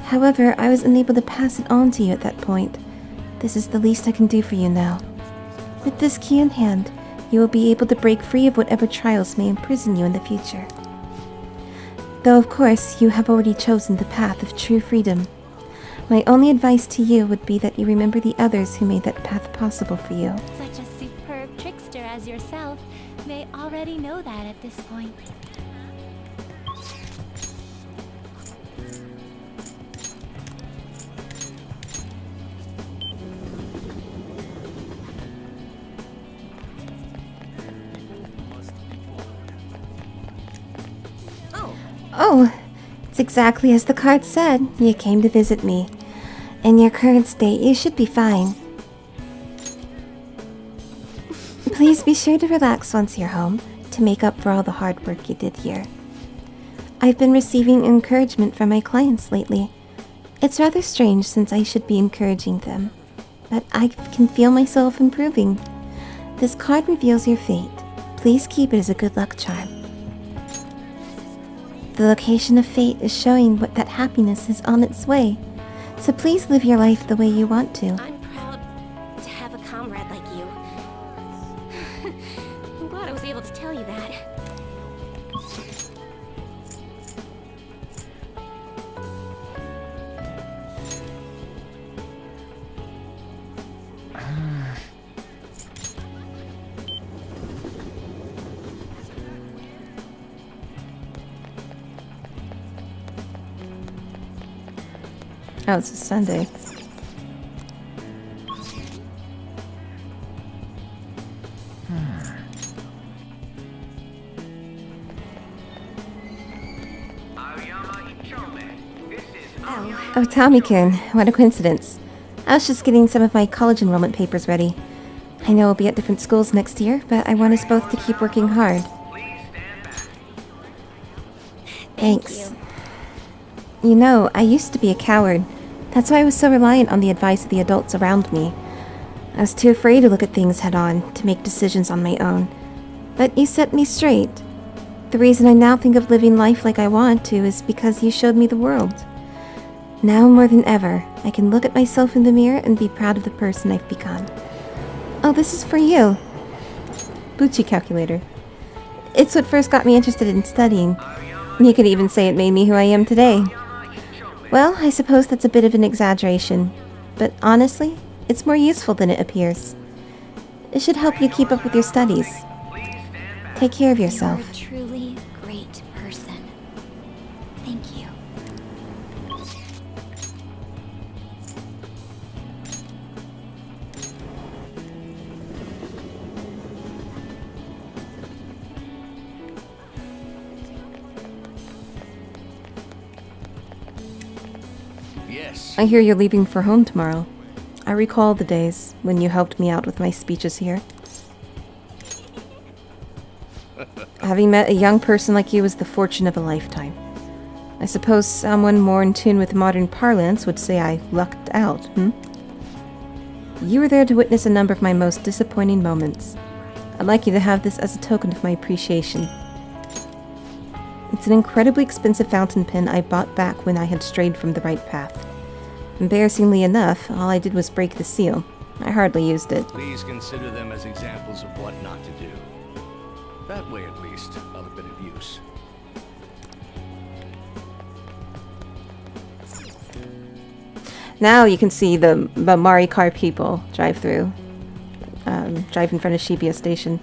However, I was unable to pass it on to you at that point. This is the least I can do for you now. With this key in hand, you will be able to break free of whatever trials may imprison you in the future. Though of course, you have already chosen the path of true freedom. My only advice to you would be that you remember the others who made that path possible for you. Such a superb trickster as yourself may already know that at this point. Oh, it's exactly as the card said. You came to visit me. In your current state, you should be fine. Please be sure to relax once you're home, to make up for all the hard work you did here. I've been receiving encouragement from my clients lately. It's rather strange since I should be encouraging them, but I can feel myself improving. This card reveals your fate. Please keep it as a good luck charm. The location of fate is showing that happiness is on its way, so please live your life the way you want to. I'm proud to have a comrade like you. I'm glad I was able to tell you that. Oh, it's a Sunday. Oh, Tommykun, what a coincidence. I was just getting some of my college enrollment papers ready. I know we'll be at different schools next year, but I want us both to keep working hard. Thanks. You know, I used to be a coward. That's why I was so reliant on the advice of the adults around me. I was too afraid to look at things head on, to make decisions on my own. But you set me straight. The reason I now think of living life like I want to is because you showed me the world. Now more than ever, I can look at myself in the mirror and be proud of the person I've become. Oh, this is for you. Bucci calculator. It's what first got me interested in studying. You could even say it made me who I am today. Well, I suppose that's a bit of an exaggeration, but honestly, it's more useful than it appears. It should help you keep up with your studies. Take care of yourself. You're a truly great person. Thank you. Yes. I hear you're leaving for home tomorrow. I recall the days when you helped me out with my speeches here. Having met a young person like you is the fortune of a lifetime. I suppose someone more in tune with modern parlance would say I lucked out, You were there to witness a number of my most disappointing moments. I'd like you to have this as a token of my appreciation. It's an incredibly expensive fountain pen I bought back when I had strayed from the right path. Embarrassingly enough, all I did was break the seal. I hardly used it. Please consider them as examples of what not to do. That way, at least, I'll have been of use. Now you can see the Mari car people drive through. Drive in front of Shibuya Station.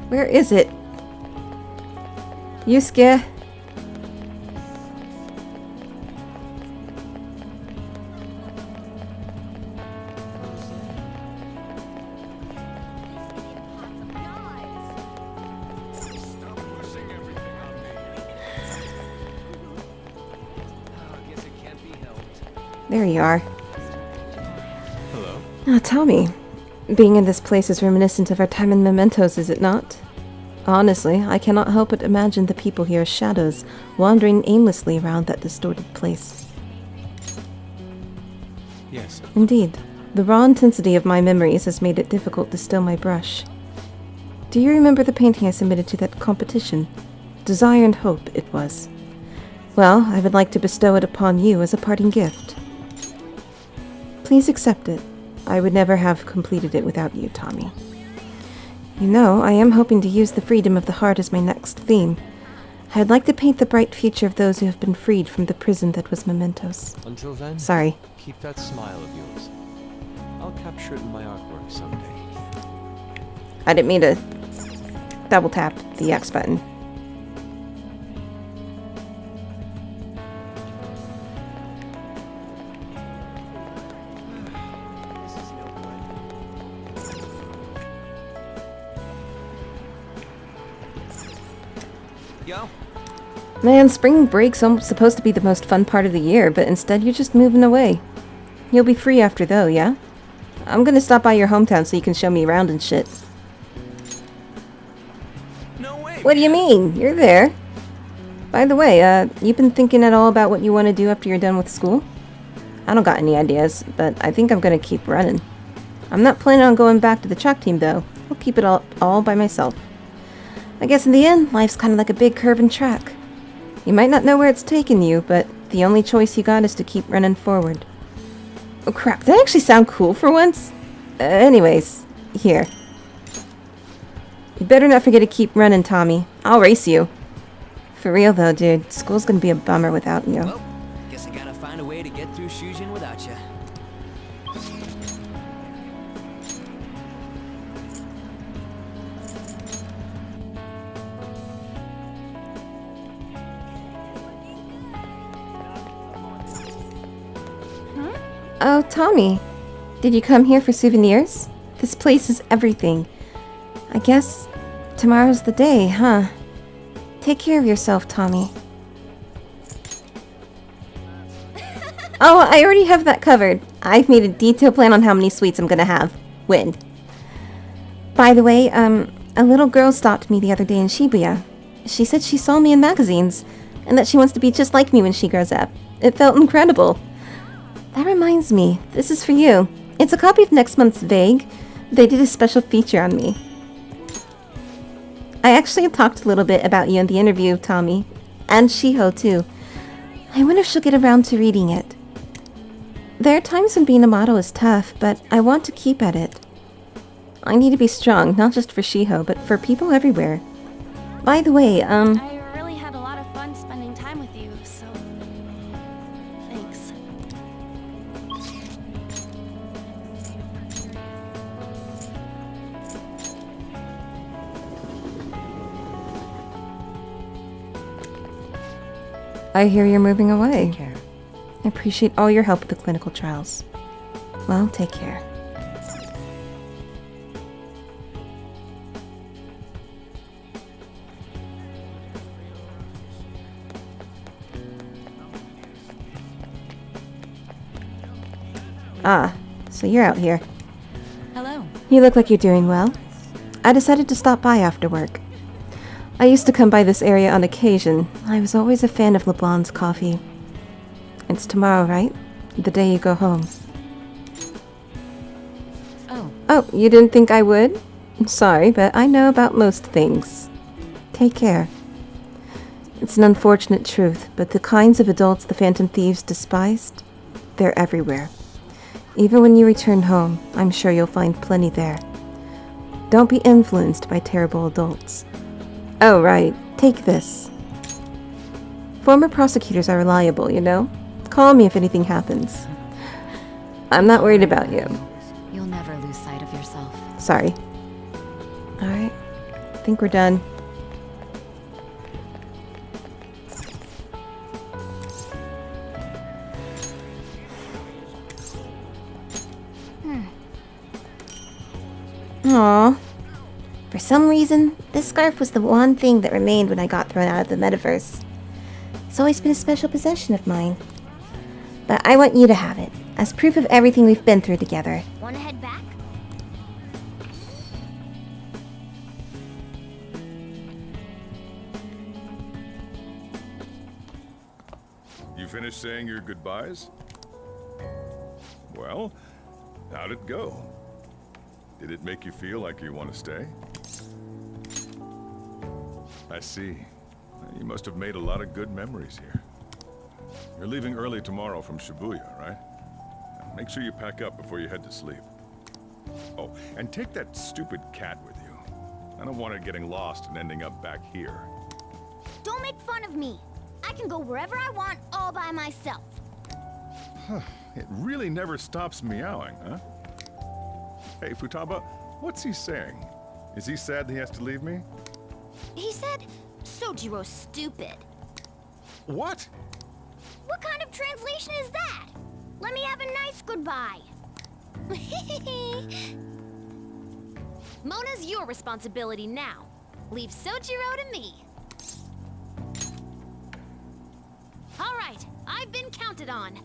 Where is it? Yusuke? There you are. Hello. Now, Tommy, being in this place is reminiscent of our time in Mementos, is it not? Honestly, I cannot help but imagine the people here as shadows, wandering aimlessly around that distorted place. Yes. Indeed, the raw intensity of my memories has made it difficult to still my brush. Do you remember the painting I submitted to that competition? Desire and Hope, it was. Well, I would like to bestow it upon you as a parting gift. Please accept it. I would never have completed it without you, Tommy. You know, I am hoping to use the freedom of the heart as my next theme. I'd like to paint the bright future of those who have been freed from the prison that was Mementos. Until then, sorry. Keep that smile of yours. I'll capture it in my artwork someday. I didn't mean to double tap the X button. Yo. Man, spring break's supposed to be the most fun part of the year, but instead you're just moving away. You'll be free after though, yeah? I'm gonna stop by your hometown so you can show me around and shit. No way. What do you mean? You're there. By the way, you been thinking at all about what you want to do after you're done with school? I don't got any ideas, but I think I'm gonna keep running. I'm not planning on going back to the track team though. I'll keep it all by myself. I guess in the end, life's kind of like a big curve and track. You might not know where it's taking you, but the only choice you got is to keep running forward. Oh crap, did that actually sound cool for once? Anyways, here. You better not forget to keep running, Tommy. I'll race you. For real though, dude, school's gonna be a bummer without you. Well, guess I gotta find a way to get through Shujin without you. Oh, Tommy. Did you come here for souvenirs? This place is everything. I guess tomorrow's the day, huh? Take care of yourself, Tommy. Oh, I already have that covered. I've made a detailed plan on how many sweets I'm gonna have. When. By the way, a little girl stopped me the other day in Shibuya. She said she saw me in magazines, and that she wants to be just like me when she grows up. It felt incredible. That reminds me, this is for you. It's a copy of next month's Vague. They did a special feature on me. I actually talked a little bit about you in the interview, Tommy. And Shiho, too. I wonder if she'll get around to reading it. There are times when being a model is tough, but I want to keep at it. I need to be strong, not just for Shiho, but for people everywhere. By the way, I really had a lot of fun spending time with you, so... thanks. I hear you're moving away. Take care. I appreciate all your help with the clinical trials. Well, take care. Ah, so you're out here. Hello. You look like you're doing well. I decided to stop by after work. I used to come by this area on occasion. I was always a fan of LeBlanc's coffee. It's tomorrow, right? The day you go home. Oh, you didn't think I would? I'm sorry, but I know about most things. Take care. It's an unfortunate truth, but the kinds of adults the Phantom Thieves despised, they're everywhere. Even when you return home, I'm sure you'll find plenty there. Don't be influenced by terrible adults. Oh, right. Take this. Former prosecutors are reliable, you know? Call me if anything happens. I'm not worried about you. You'll never lose sight of yourself. Sorry. Alright. I think we're done. Aww. For some reason, this scarf was the one thing that remained when I got thrown out of the metaverse. It's always been a special possession of mine. But I want you to have it. as proof of everything we've been through together. Wanna head back? You finished saying your goodbyes? Well, how'd it go? Did it make you feel like you want to stay? I see. You must have made a lot of good memories here. You're leaving early tomorrow from Shibuya, right? Make sure you pack up before you head to sleep. Oh, and take that stupid cat with you. I don't want it getting lost and ending up back here. Don't make fun of me. I can go wherever I want all by myself. It really never stops meowing, huh? Hey, Futaba, what's he saying? Is he sad that he has to leave me? He said, Sojiro's stupid. What? What kind of translation is that? Let me have a nice goodbye. Mona's your responsibility now. Leave Sojiro to me. All right, I've been counted on.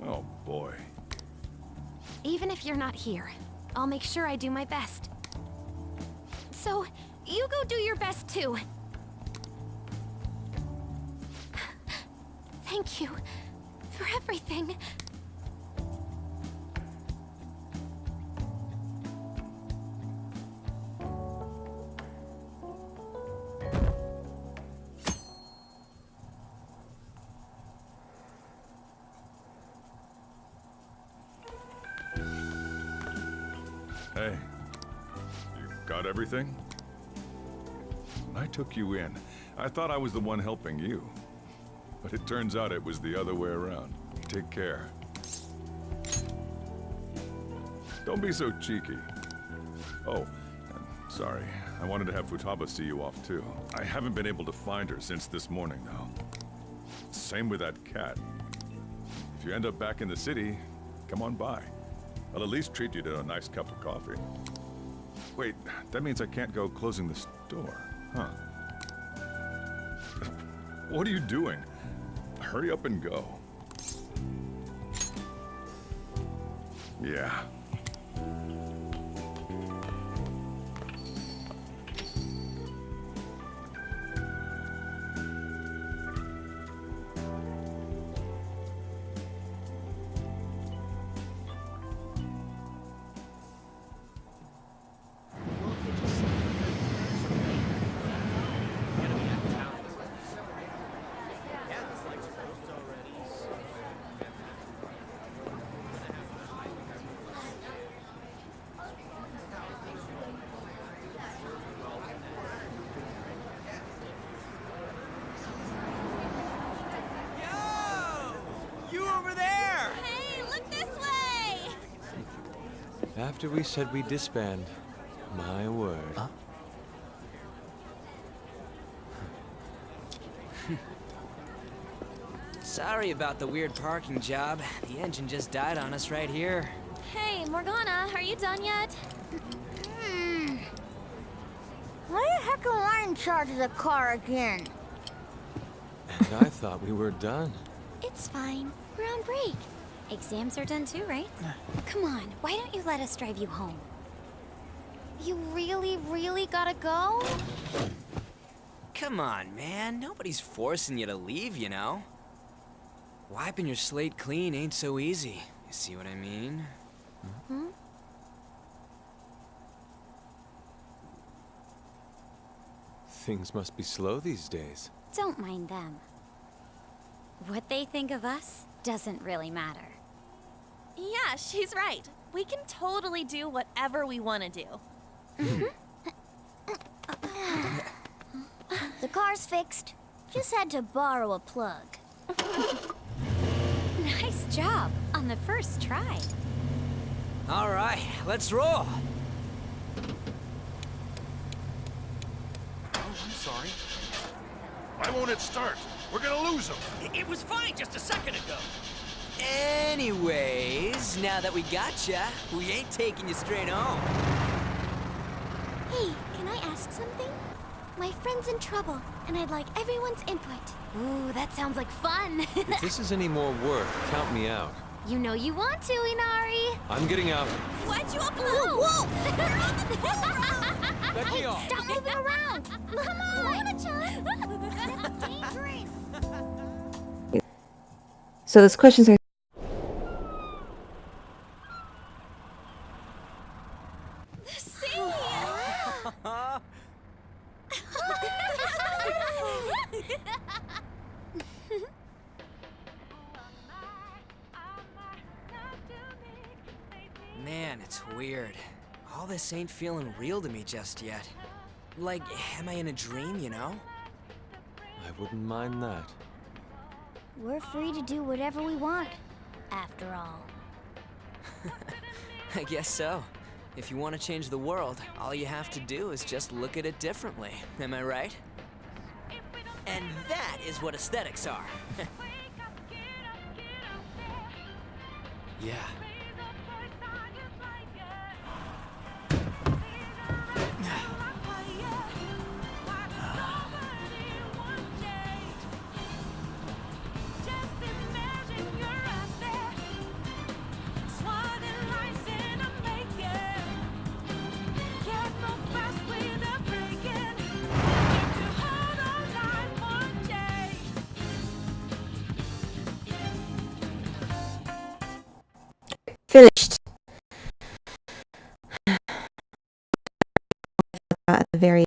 Oh, boy. Even if you're not here, I'll make sure I do my best. So, you go do your best too. Thank you for everything. Hey, you got everything? When I took you in, I thought I was the one helping you. But it turns out it was the other way around. Take care. Don't be so cheeky. Oh, and sorry. I wanted to have Futaba see you off too. I haven't been able to find her since this morning, though. Same with that cat. If you end up back in the city, come on by. I'll at least treat you to a nice cup of coffee. Wait, that means I can't go closing the store, huh? What are you doing? Hurry up and go. Yeah. After we said we'd disband, my word. Huh? Sorry about the weird parking job. The engine just died on us right here. Hey, Morgana, are you done yet? Why the heck am I in charge of the car again? And I thought we were done. It's fine. We're on break. Exams are done too, right? Come on, why don't you let us drive you home? You really gotta go? Come on, man. Nobody's forcing you to leave, you know? Wiping your slate clean ain't so easy. You see what I mean? Hmm? Things must be slow these days. Don't mind them. What they think of us doesn't really matter. Yeah, she's right. We can totally do whatever we want to do. The car's fixed. Just had to borrow a plug. Nice job on the first try. All right, let's roll. Oh, I'm sorry. Why won't it start? We're gonna lose him. It was fine just a second ago. Anyways, now that we gotcha, we ain't taking you straight home. Hey, can I ask something? My friend's in trouble, and I'd like everyone's input. Ooh, that sounds like fun. If this is any more work, count me out. You know you want to, Inari. I'm getting out. Why'd you upload? Whoa! Let me off. Stop moving around! Come on! That's dangerous! So those questions are. Man, it's weird. All this ain't feeling real to me just yet. Like, am I in a dream, you know? I wouldn't mind that. We're free to do whatever we want, after all. I guess so. If you want to change the world, all you have to do is just look at it differently. Am I right? And that is what aesthetics are. Yeah. Finished. At the very